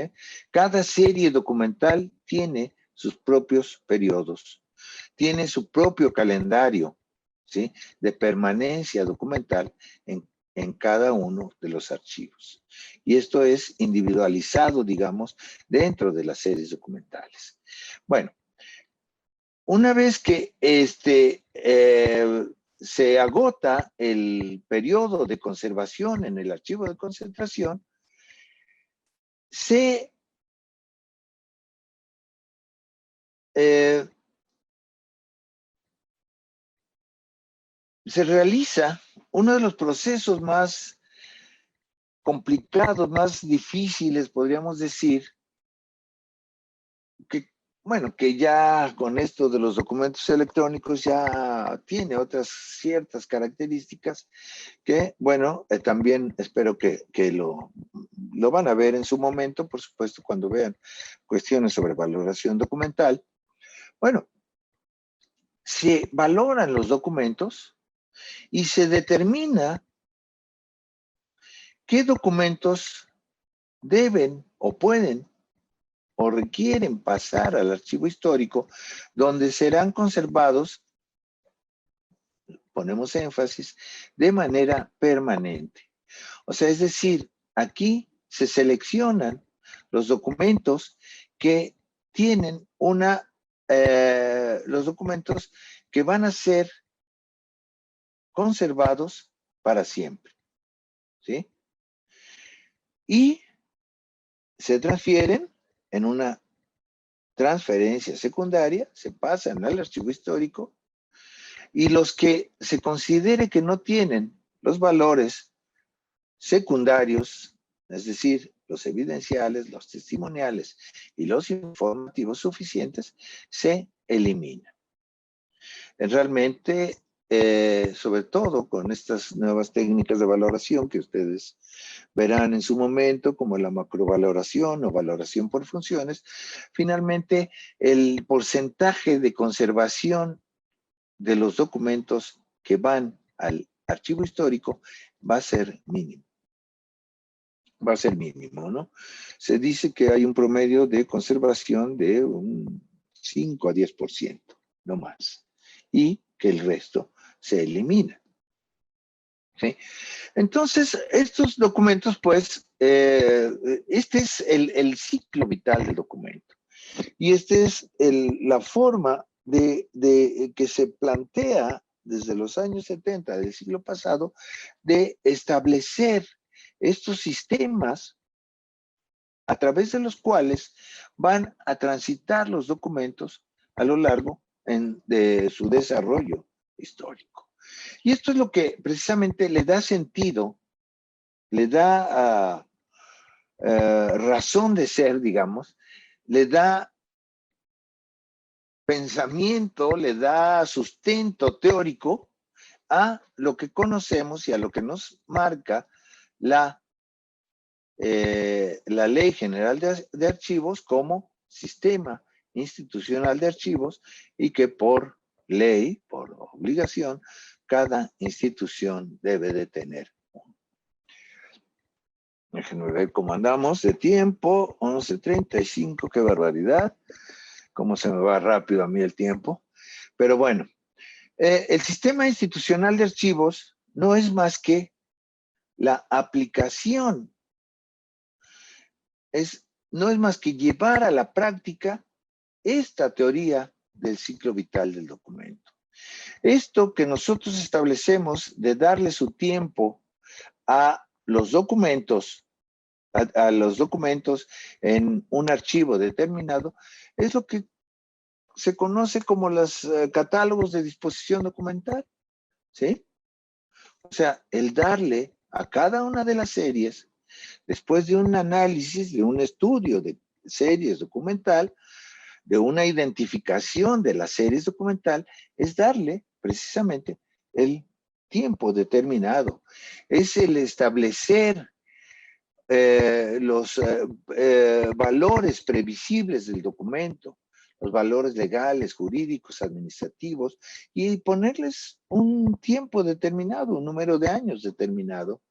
cada serie documental tiene sus propios periodos, tiene su propio calendario, ¿sí? De permanencia documental en cada uno de los archivos. Y esto es individualizado, digamos, dentro de las series documentales. Bueno, una vez que se agota el periodo de conservación en el archivo de concentración, se realiza uno de los procesos más complicados, más difíciles, podríamos decir, bueno, que ya con esto de los documentos electrónicos ya tiene otras ciertas características que, bueno, también espero que lo van a ver en su momento, por supuesto, cuando vean cuestiones sobre valoración documental. Bueno, se valoran los documentos y se determina qué documentos deben o pueden o requieren pasar al archivo histórico, donde serán conservados, ponemos énfasis, de manera permanente. O sea, es decir, aquí se seleccionan los documentos que tienen los documentos que van a ser conservados para siempre, ¿sí? Y se transfieren en una transferencia secundaria, se pasan al archivo histórico, y los que se considere que no tienen los valores secundarios, es decir, los evidenciales, los testimoniales y los informativos suficientes, se eliminan. Realmente, sobre todo con estas nuevas técnicas de valoración que ustedes verán en su momento, como la macrovaloración o valoración por funciones, finalmente el porcentaje de conservación de los documentos que van al archivo histórico va a ser mínimo. Va a ser mínimo, ¿no? Se dice que hay un promedio de conservación de un 5 a 10%, no más. Y que el resto se elimina. ¿Sí? Entonces, estos documentos, pues, este es el ciclo vital del documento. Y esta es la forma de que se plantea desde los años 70 del siglo pasado de establecer estos sistemas a través de los cuales van a transitar los documentos a lo largo de su desarrollo histórico. Y esto es lo que precisamente le da sentido, le da razón de ser, digamos, le da pensamiento, le da sustento teórico a lo que conocemos y a lo que nos marca la Ley General de Archivos como sistema institucional de archivos, y que por ley, por obligación, cada institución debe de tener. Déjenme ver cómo andamos de tiempo. 11:35, qué barbaridad. Cómo se me va rápido a mí el tiempo. Pero bueno, el sistema institucional de archivos no es más que la aplicación, no es más que llevar a la práctica esta teoría del ciclo vital del documento. Esto que nosotros establecemos de darle su tiempo a los documentos, a los documentos en un archivo determinado, es lo que se conoce como los catálogos de disposición documental, ¿sí? O sea, el darle a cada una de las series, después de un análisis, de un estudio de series documental, de una identificación de las series documental, es darle precisamente el tiempo determinado. Es el establecer los valores previsibles del documento, los valores legales, jurídicos, administrativos, y ponerles un tiempo determinado, un número de años determinado.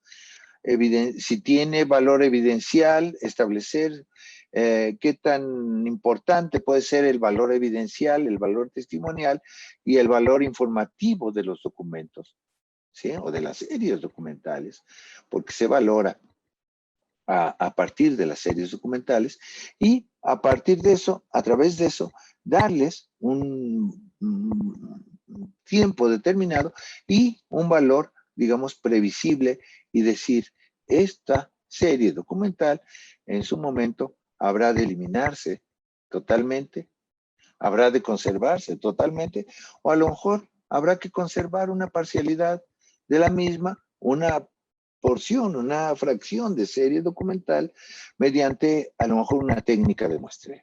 Si tiene valor evidencial, establecer qué tan importante puede ser el valor evidencial, el valor testimonial y el valor informativo de los documentos, ¿sí? O de las series documentales, porque se valora a partir de las series documentales, y a partir de eso, a través de eso, darles un tiempo determinado y un valor, digamos, previsible, y decir, esta serie documental en su momento habrá de eliminarse totalmente, habrá de conservarse totalmente, o a lo mejor habrá que conservar una parcialidad de la misma, una porción, una fracción de serie documental mediante a lo mejor una técnica de muestreo.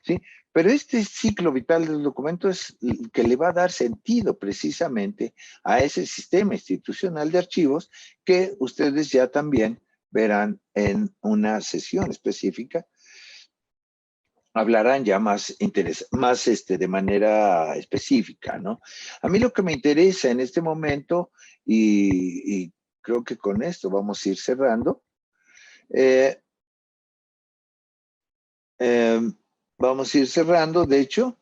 ¿sí? Pero este ciclo vital del documento es el que le va a dar sentido precisamente a ese sistema institucional de archivos que ustedes ya también verán en una sesión específica. Hablarán ya más de manera específica, ¿no? A mí lo que me interesa en este momento, y creo que con esto vamos a ir cerrando, vamos a ir cerrando, de hecho,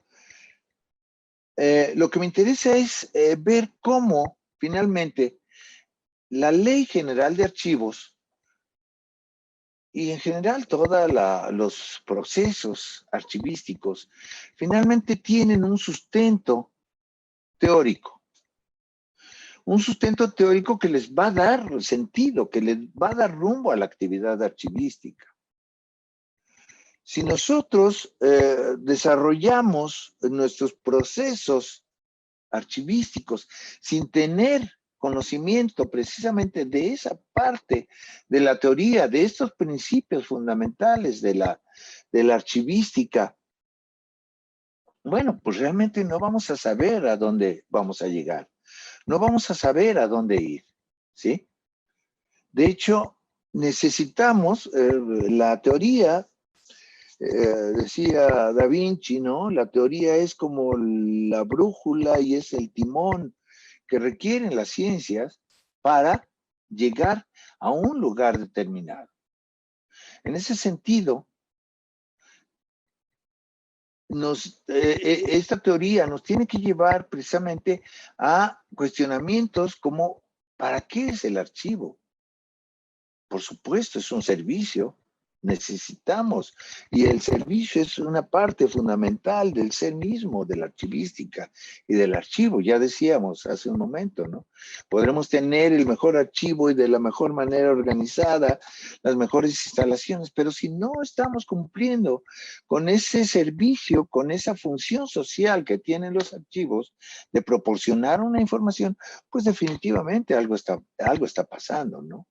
lo que me interesa es ver cómo finalmente la Ley General de Archivos y en general todos los procesos archivísticos finalmente tienen un sustento teórico. Un sustento teórico que les va a dar sentido, que les va a dar rumbo a la actividad archivística. Si nosotros desarrollamos nuestros procesos archivísticos sin tener conocimiento precisamente de esa parte de la teoría, de estos principios fundamentales de la archivística, bueno, pues realmente no vamos a saber a dónde vamos a llegar. No vamos a saber a dónde ir, ¿sí? De hecho, necesitamos la teoría, decía Da Vinci, ¿no? La teoría es como la brújula y es el timón que requieren las ciencias para llegar a un lugar determinado. En ese sentido, esta teoría nos tiene que llevar precisamente a cuestionamientos como ¿para qué es el archivo? Por supuesto, es un servicio, necesitamos, y el servicio es una parte fundamental del ser mismo, de la archivística y del archivo, ya decíamos hace un momento, ¿no? Podremos tener el mejor archivo y de la mejor manera organizada, las mejores instalaciones, pero si no estamos cumpliendo con ese servicio, con esa función social que tienen los archivos de proporcionar una información, pues definitivamente algo está pasando, ¿no?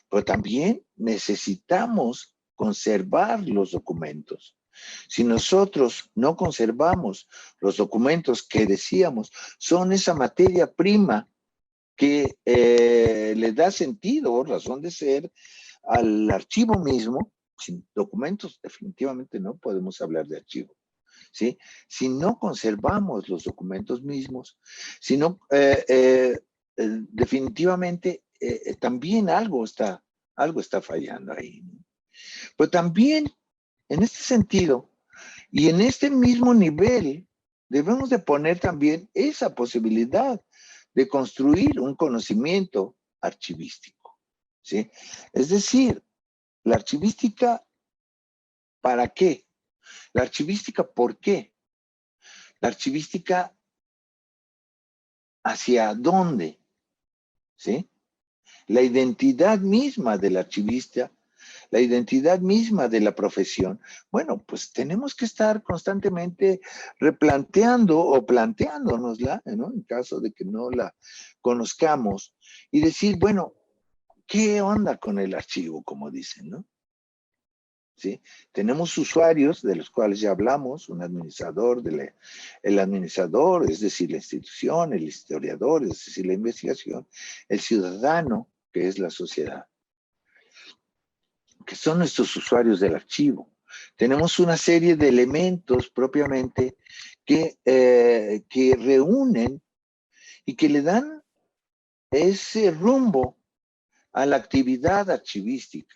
Pero también necesitamos conservar los documentos. Si nosotros no conservamos los documentos que decíamos, son esa materia prima que le da sentido o razón de ser al archivo mismo. Sin documentos definitivamente no podemos hablar de archivo, ¿sí? Si no conservamos los documentos mismos, si no, definitivamente también algo está fallando ahí. Pero también, en este sentido, y en este mismo nivel, debemos de poner también esa posibilidad de construir un conocimiento archivístico, ¿sí? Es decir, la archivística, ¿para qué? La archivística, ¿por qué? La archivística, ¿hacia dónde? ¿Sí? La identidad misma del archivista, la identidad misma de la profesión. Bueno, pues tenemos que estar constantemente replanteando o planteándonosla, ¿no? En caso de que no la conozcamos y decir, bueno, ¿qué onda con el archivo? Como dicen, ¿no? ¿Sí? Tenemos usuarios de los cuales ya hablamos, un administrador, el administrador, es decir, la institución, el historiador, es decir, la investigación, el ciudadano, que es la sociedad, que son nuestros usuarios del archivo. Tenemos una serie de elementos propiamente que reúnen y que le dan ese rumbo a la actividad archivística,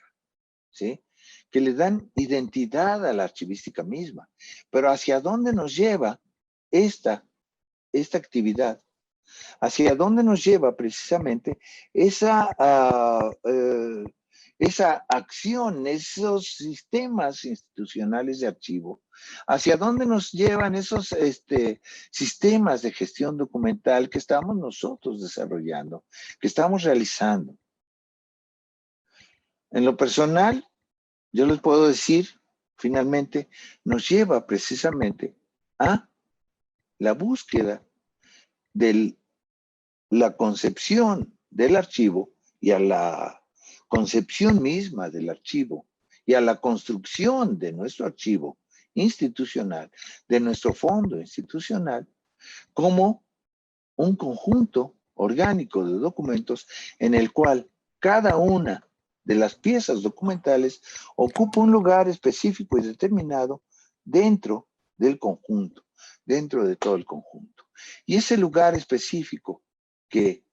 ¿sí? Que le dan identidad a la archivística misma. Pero ¿hacia dónde nos lleva esta actividad? ¿Hacia dónde nos lleva precisamente esa acción, esos sistemas institucionales de archivo? ¿Hacia dónde nos llevan esos sistemas de gestión documental que estamos nosotros desarrollando, que estamos realizando? En lo personal, yo les puedo decir, finalmente, nos lleva precisamente a la búsqueda de la concepción del archivo y a la concepción misma del archivo y a la construcción de nuestro archivo institucional, de nuestro fondo institucional, como un conjunto orgánico de documentos en el cual cada una de las piezas documentales ocupa un lugar específico y determinado dentro del conjunto, dentro de todo el conjunto. Y ese lugar específico que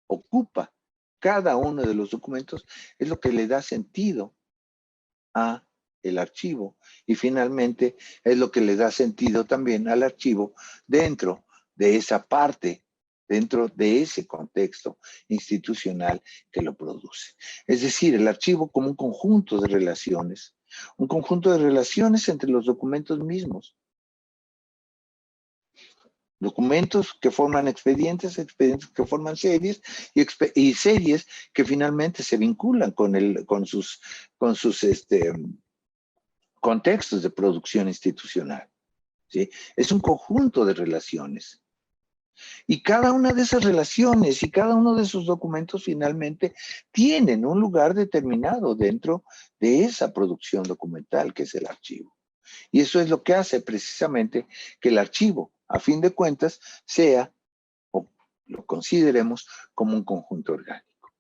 ocupa cada uno de los documentos es lo que le da sentido a el archivo y finalmente es lo que le da sentido también al archivo dentro de esa parte, dentro de ese contexto institucional que lo produce. Es decir, el archivo como un conjunto de relaciones entre los documentos mismos. Documentos que forman expedientes, expedientes que forman series y series que finalmente se vinculan con sus contextos de producción institucional, ¿sí? Es un conjunto de relaciones. Y cada una de esas relaciones y cada uno de esos documentos finalmente tienen un lugar determinado dentro de esa producción documental que es el archivo. Y eso es lo que hace precisamente que el archivo, a fin de cuentas, sea o lo consideremos como un conjunto orgánico,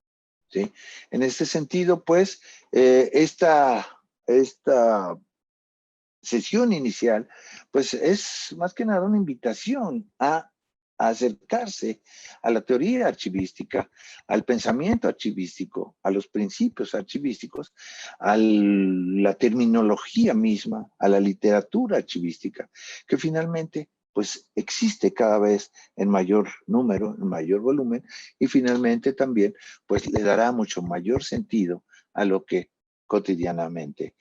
¿sí? En este sentido, pues, esta sesión inicial, pues es más que nada una invitación a acercarse a la teoría archivística, al pensamiento archivístico, a los principios archivísticos, a la terminología misma, a la literatura archivística, que finalmente pues existe cada vez en mayor número, en mayor volumen, y finalmente también pues le dará mucho mayor sentido a lo que cotidianamente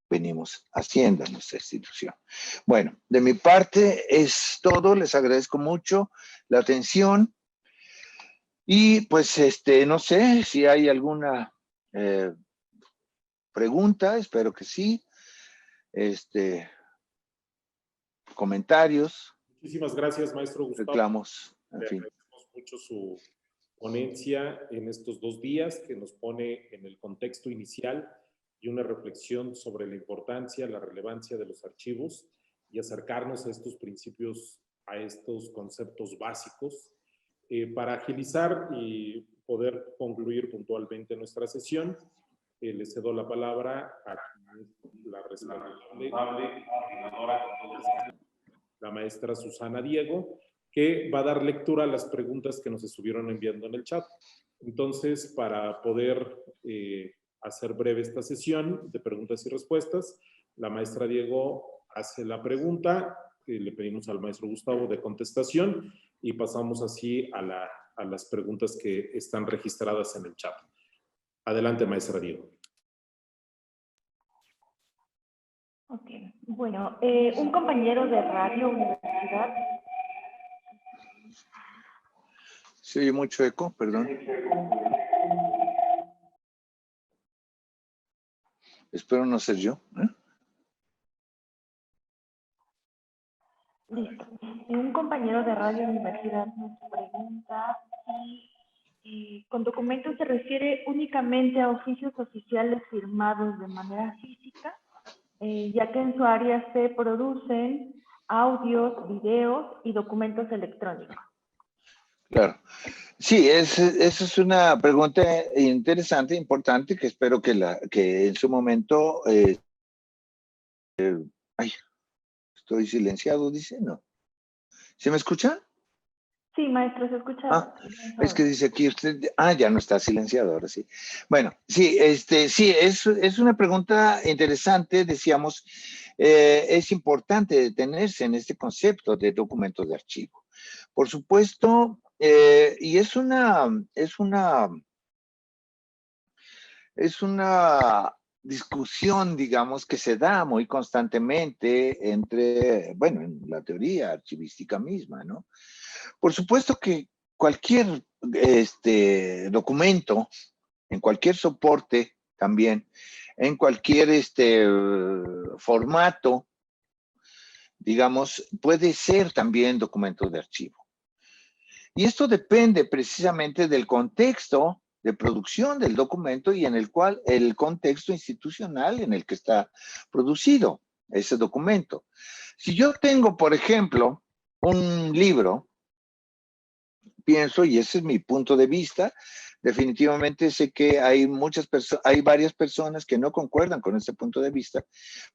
venimos haciendo en nuestra institución. Bueno, de mi parte es todo. Les agradezco mucho la atención y pues no sé si hay alguna pregunta, espero que sí, comentarios. Muchísimas gracias, maestro Gustavo. Reclamos, en Le fin. agradecemos mucho su ponencia en estos 2 días que nos pone en el contexto inicial y una reflexión sobre la importancia, la relevancia de los archivos y acercarnos a estos principios, a estos conceptos básicos. Para agilizar y poder concluir puntualmente nuestra sesión, le cedo la palabra a la responsable coordinadora, la maestra Susana Diego, que va a dar lectura a las preguntas que nos estuvieron enviando en el chat. Entonces, para poder hacer breve esta sesión de preguntas y respuestas, la maestra Diego hace la pregunta, le pedimos al maestro Gustavo de contestación y pasamos así a las preguntas que están registradas en el chat. Adelante, maestra Diego. Ok, bueno, un compañero de radio universidad. Se oye mucho eco, perdón. Espero no ser yo. Listo. Un compañero de radio universidad nos pregunta si con documentos se refiere únicamente a oficios oficiales firmados de manera física, ya que en su área se producen audios, videos y documentos electrónicos. Claro. Sí, esa es una pregunta interesante, importante, que espero que en su momento... ay, estoy silenciado, dice, ¿no? ¿Se me escucha? Sí, maestro, se escucha. Ah, es que dice aquí usted, ya no está silenciado, ahora sí. Bueno, sí, sí, es una pregunta interesante, decíamos, es importante detenerse en este concepto de documentos de archivo. Por supuesto, y es una discusión, digamos, que se da muy constantemente entre, bueno, en la teoría archivística misma, ¿no? Por supuesto que cualquier documento, en cualquier soporte también, en cualquier formato, digamos, puede ser también documento de archivo. Y esto depende precisamente del contexto de producción del documento y en el cual el contexto institucional en el que está producido. ese documento. Si yo tengo, por ejemplo, un libro, pienso, y ese es mi punto de vista, definitivamente sé que hay hay varias personas que no concuerdan con ese punto de vista,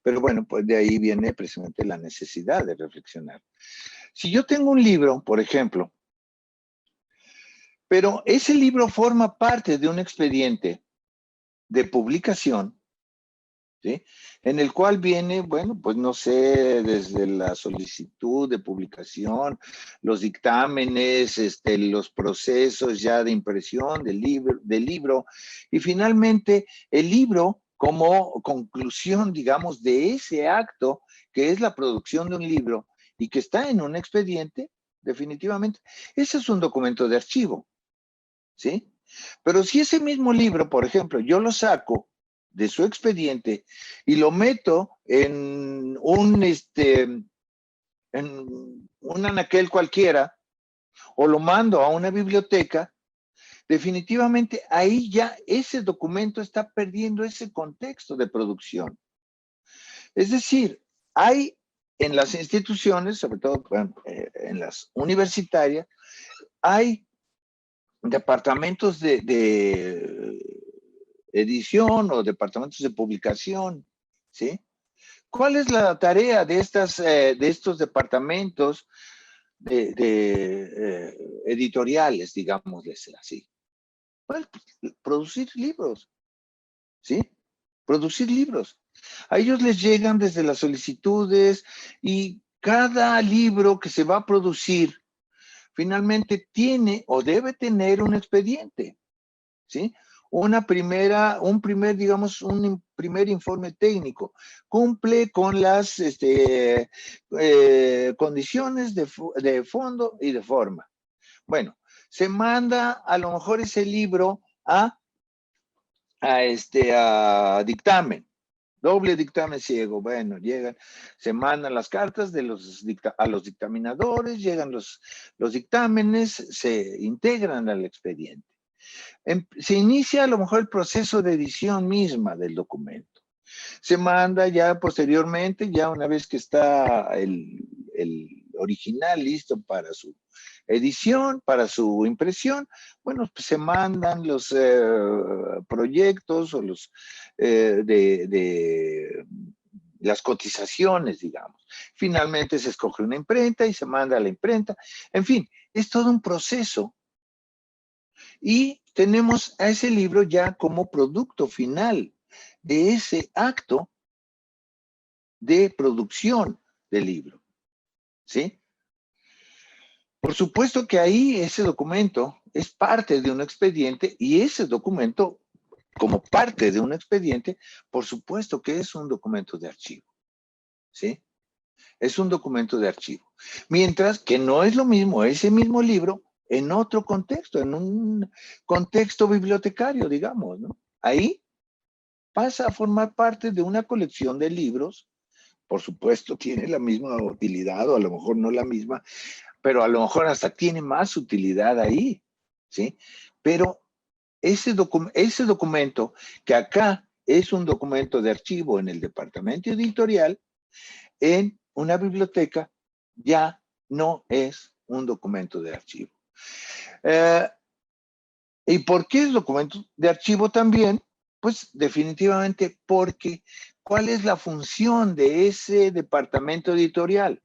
pero bueno, pues de ahí viene precisamente la necesidad de reflexionar. Si yo tengo un libro, por ejemplo, pero ese libro forma parte de un expediente de publicación, ¿sí? En el cual viene, bueno, pues no sé, desde la solicitud de publicación, los dictámenes, los procesos ya de impresión del libro, y finalmente el libro como conclusión, digamos, de ese acto que es la producción de un libro y que está en un expediente, definitivamente, ese es un documento de archivo, ¿sí? Pero si ese mismo libro, por ejemplo, yo lo saco de su expediente y lo meto en un anaquel cualquiera o lo mando a una biblioteca, definitivamente ahí ya ese documento está perdiendo ese contexto de producción. Es decir, hay en las instituciones, sobre todo en las universitarias, hay departamentos de edición o departamentos de publicación, ¿sí? ¿Cuál es la tarea de estos departamentos editoriales, digámosles así? Pues, producir libros, ¿sí? Producir libros. A ellos les llegan desde las solicitudes y cada libro que se va a producir finalmente tiene o debe tener un expediente, ¿sí? Un primer informe técnico. Cumple con las condiciones de fondo y de forma. Bueno, se manda a lo mejor ese libro a dictamen. Doble dictamen ciego. Bueno, llegan, se mandan las cartas a los dictaminadores, llegan los dictámenes, se integran al expediente. Se inicia a lo mejor el proceso de edición misma del documento. Se manda ya posteriormente, ya una vez que está el original listo para su edición, para su impresión, bueno, pues se mandan los proyectos o los de las cotizaciones, digamos. Finalmente se escoge una imprenta y se manda a la imprenta. En fin, es todo un proceso. Y tenemos a ese libro ya como producto final de ese acto de producción del libro, ¿sí? Por supuesto que ahí ese documento es parte de un expediente y ese documento, como parte de un expediente, por supuesto que es un documento de archivo, ¿sí? Es un documento de archivo. Mientras que no es lo mismo ese mismo libro en otro contexto, en un contexto bibliotecario, digamos, ¿no? Ahí pasa a formar parte de una colección de libros. Por supuesto, tiene la misma utilidad, o a lo mejor no la misma, pero a lo mejor hasta tiene más utilidad ahí, ¿sí? Pero ese documento, que acá es un documento de archivo en el departamento editorial, en una biblioteca ya no es un documento de archivo. ¿Y por qué es documento de archivo también? Pues definitivamente porque ¿cuál es la función de ese departamento editorial?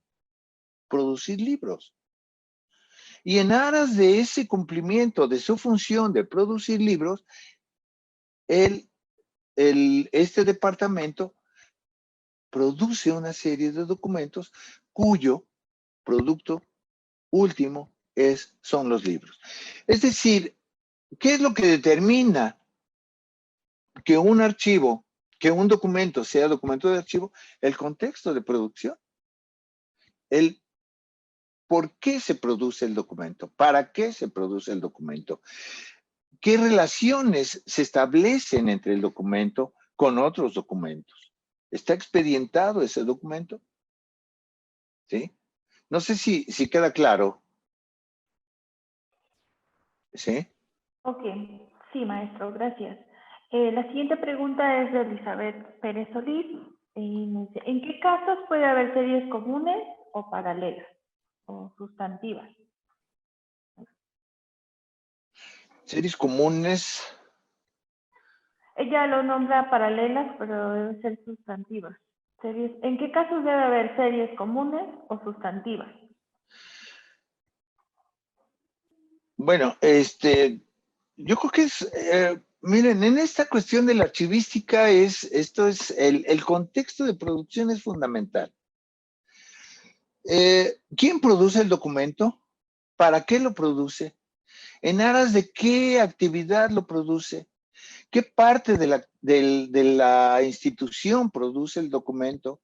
Producir libros. Y en aras de ese cumplimiento de su función de producir libros, este departamento produce una serie de documentos cuyo producto último son los libros. Es decir, ¿qué es lo que determina que un documento sea documento de archivo? El contexto de producción. El por qué se produce el documento, para qué se produce el documento, qué relaciones se establecen entre el documento con otros documentos. ¿Está expedientado ese documento? ¿Sí? No sé si queda claro. ¿Sí? Ok, sí, maestro, gracias. La siguiente pregunta es de Elizabeth Pérez Solís. nos dice, ¿en qué casos puede haber series comunes o paralelas o sustantivas? Series comunes. Ella lo nombra paralelas, pero deben ser sustantivas. ¿En qué casos debe haber series comunes o sustantivas? Bueno, yo creo que miren, en esta cuestión de la archivística el contexto de producción es fundamental. ¿Quién produce el documento? ¿Para qué lo produce? ¿En aras de qué actividad lo produce? ¿Qué parte de la institución produce el documento?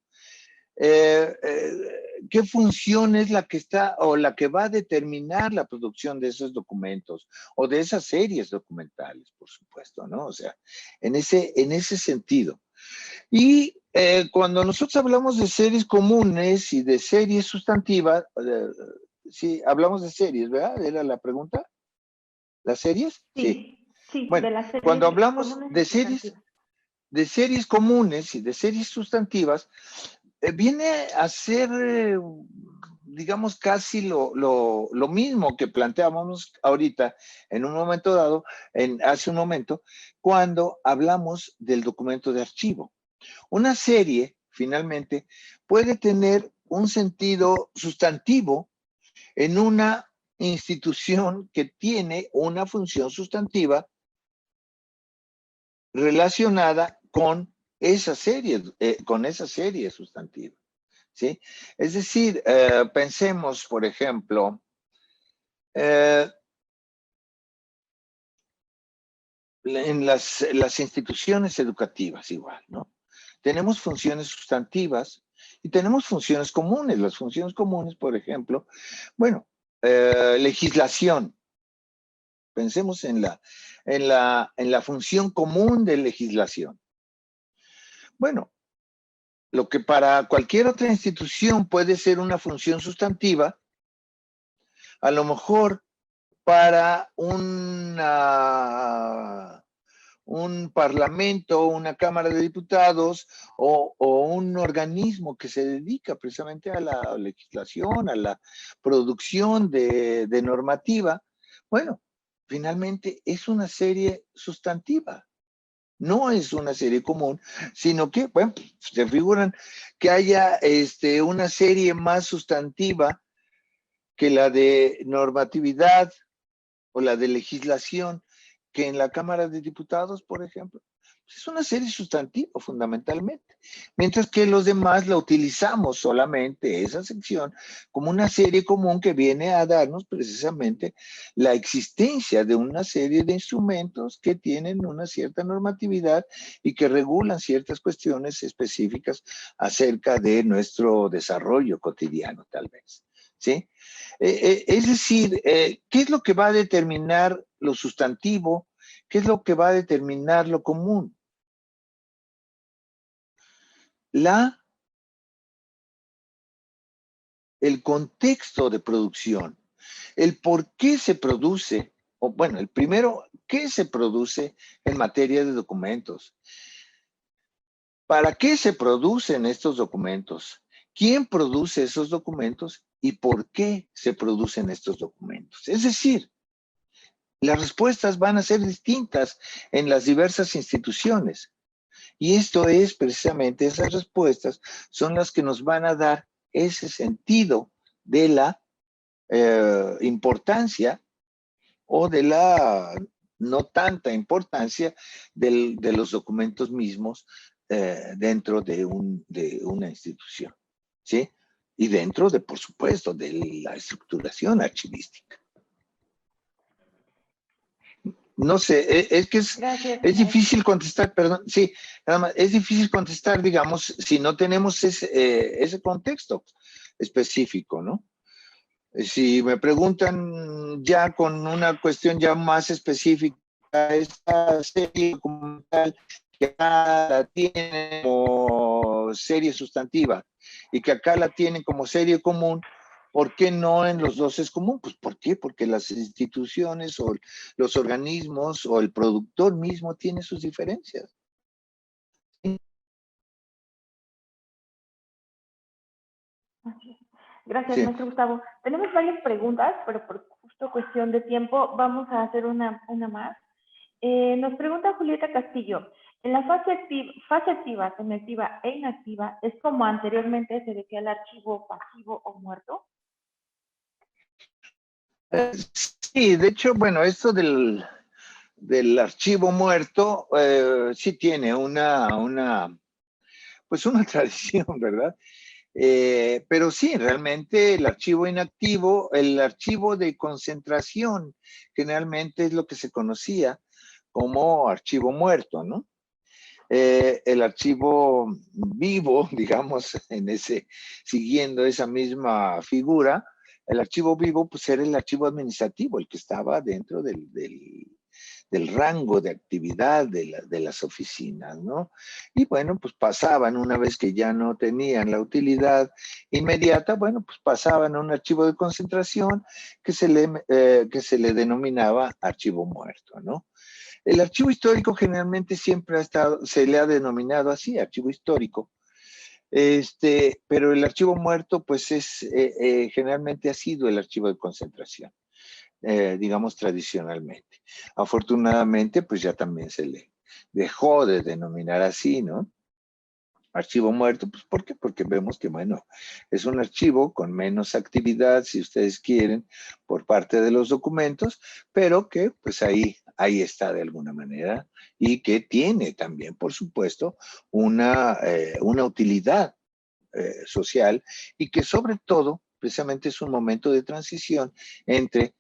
¿Qué función es la que está o la que va a determinar la producción de esos documentos o de esas series documentales, por supuesto, ¿no? O sea, en ese sentido. Y cuando nosotros hablamos de series comunes y de series sustantivas, sí, hablamos de series, ¿verdad? ¿Era la pregunta? ¿Las series? Sí. Sí, Bueno, de las series cuando hablamos comunes de y sustantivas. de series comunes y de series sustantivas, viene a ser, digamos, casi lo mismo que planteábamos ahorita en un momento dado, hace un momento, cuando hablamos del documento de archivo. Una serie, finalmente, puede tener un sentido sustantivo en una institución que tiene una función sustantiva relacionada con esa serie sustantiva, ¿sí? Es decir, pensemos, por ejemplo, en las instituciones educativas igual, ¿no? Tenemos funciones sustantivas y tenemos funciones comunes. Las funciones comunes, por ejemplo, bueno, legislación. Pensemos en la función común de legislación. Bueno, lo que para cualquier otra institución puede ser una función sustantiva, a lo mejor para un parlamento, una Cámara de Diputados o un organismo que se dedica precisamente a la legislación, a la producción de normativa, bueno, finalmente es una serie sustantiva. No es una serie común, sino que, bueno, se figuran que haya una serie más sustantiva que la de normatividad o la de legislación, que en la Cámara de Diputados, por ejemplo. Es una serie sustantiva fundamentalmente, mientras que los demás la utilizamos solamente, esa sección, como una serie común que viene a darnos precisamente la existencia de una serie de instrumentos que tienen una cierta normatividad y que regulan ciertas cuestiones específicas acerca de nuestro desarrollo cotidiano, tal vez. ¿Sí? Es decir, ¿qué es lo que va a determinar lo sustantivo? ¿Qué es lo que va a determinar lo común? El contexto de producción, el por qué se produce, o bueno, el primero, ¿qué se produce en materia de documentos? ¿Para qué se producen estos documentos? ¿Quién produce esos documentos y por qué se producen estos documentos? Es decir, las respuestas van a ser distintas en las diversas instituciones. Y esto es precisamente, esas respuestas son las que nos van a dar ese sentido de la importancia o de la no tanta importancia de los documentos mismos dentro de una institución, ¿sí? Y dentro de, por supuesto, de la estructuración archivística. No sé, es difícil contestar, perdón, sí, nada más, es difícil contestar, digamos, si no tenemos ese contexto específico, ¿no? Si me preguntan ya con una cuestión ya más específica, esta serie documental que acá la tienen como serie sustantiva y que acá la tienen como serie común, ¿por qué no en los dos es común? Pues ¿por qué? Porque las instituciones o los organismos o el productor mismo tiene sus diferencias. Así es. Gracias, Sí. maestro Gustavo. Tenemos varias preguntas, pero por justo cuestión de tiempo vamos a hacer una más. Nos pregunta Julieta Castillo, en la fase activa, selectiva e inactiva, ¿es como anteriormente se decía el archivo pasivo o muerto? Sí, de hecho, bueno, esto del archivo muerto sí tiene pues una tradición, ¿verdad? Pero sí, realmente el archivo inactivo, el archivo de concentración, generalmente es lo que se conocía como archivo muerto, ¿no? El archivo vivo, digamos, siguiendo esa misma figura, el archivo vivo pues era el archivo administrativo, el que estaba dentro del rango de actividad de las oficinas, ¿no? Y bueno, pues pasaban, una vez que ya no tenían la utilidad inmediata, bueno, pues pasaban a un archivo de concentración que se le denominaba archivo muerto, ¿no? El archivo histórico generalmente siempre se le ha denominado así, archivo histórico. Pero el archivo muerto, pues generalmente ha sido el archivo de concentración, digamos tradicionalmente. Afortunadamente, pues ya también se le dejó de denominar así, ¿no? Archivo muerto, pues ¿por qué? Porque vemos que, bueno, es un archivo con menos actividad, si ustedes quieren, por parte de los documentos, pero que pues ahí está de alguna manera y que tiene también, por supuesto, una utilidad social y que sobre todo, precisamente es un momento de transición entre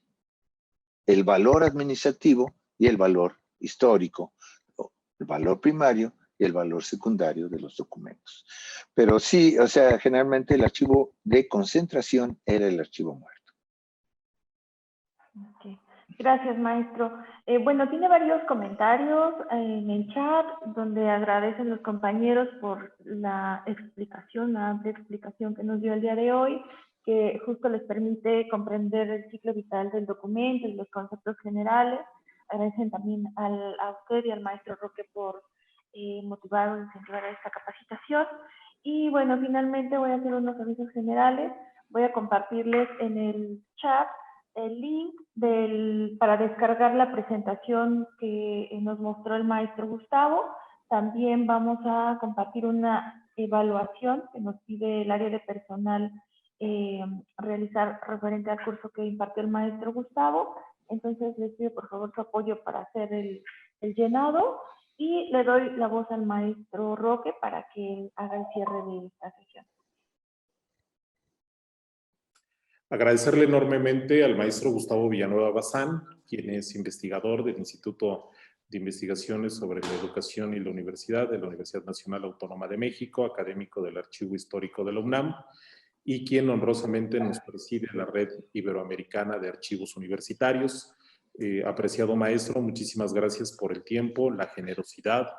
el valor administrativo y el valor histórico, el valor primario y el valor secundario de los documentos. Pero sí, o sea, generalmente el archivo de concentración era el archivo muerto. Okay. Gracias, maestro. Bueno, tiene varios comentarios en el chat donde agradecen los compañeros por la explicación, la amplia explicación que nos dio el día de hoy, que justo les permite comprender el ciclo vital del documento y los conceptos generales. Agradecen también a usted y al maestro Roque por motivar o incentivar esta capacitación. Y bueno, finalmente voy a hacer unos avisos generales. Voy a compartirles en el chat el link para descargar la presentación que nos mostró el maestro Gustavo. También vamos a compartir una evaluación que nos pide el área de personal realizar referente al curso que impartió el maestro Gustavo. Entonces les pido por favor su apoyo para hacer el llenado y le doy la voz al maestro Roque para que haga el cierre de esta sesión. Agradecerle enormemente al maestro Gustavo Villanueva Bazán, quien es investigador del Instituto de Investigaciones sobre la Educación y la Universidad de la Universidad Nacional Autónoma de México, académico del Archivo Histórico de la UNAM, y quien honrosamente nos preside la Red Iberoamericana de Archivos Universitarios. Apreciado maestro, muchísimas gracias por el tiempo, la generosidad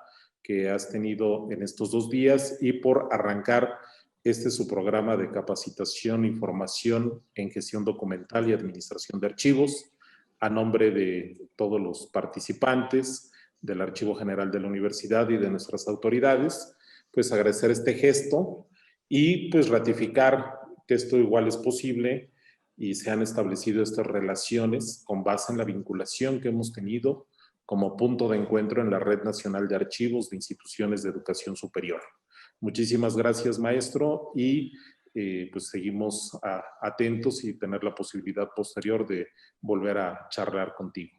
que has tenido en estos 2 días y por arrancar este es su programa de capacitación y formación en gestión documental y administración de archivos. A nombre de todos los participantes del Archivo General de la Universidad y de nuestras autoridades, pues agradecer este gesto y pues ratificar que esto igual es posible y se han establecido estas relaciones con base en la vinculación que hemos tenido como punto de encuentro en la Red Nacional de Archivos de Instituciones de Educación Superior. Muchísimas gracias, maestro, y pues seguimos atentos y tener la posibilidad posterior de volver a charlar contigo.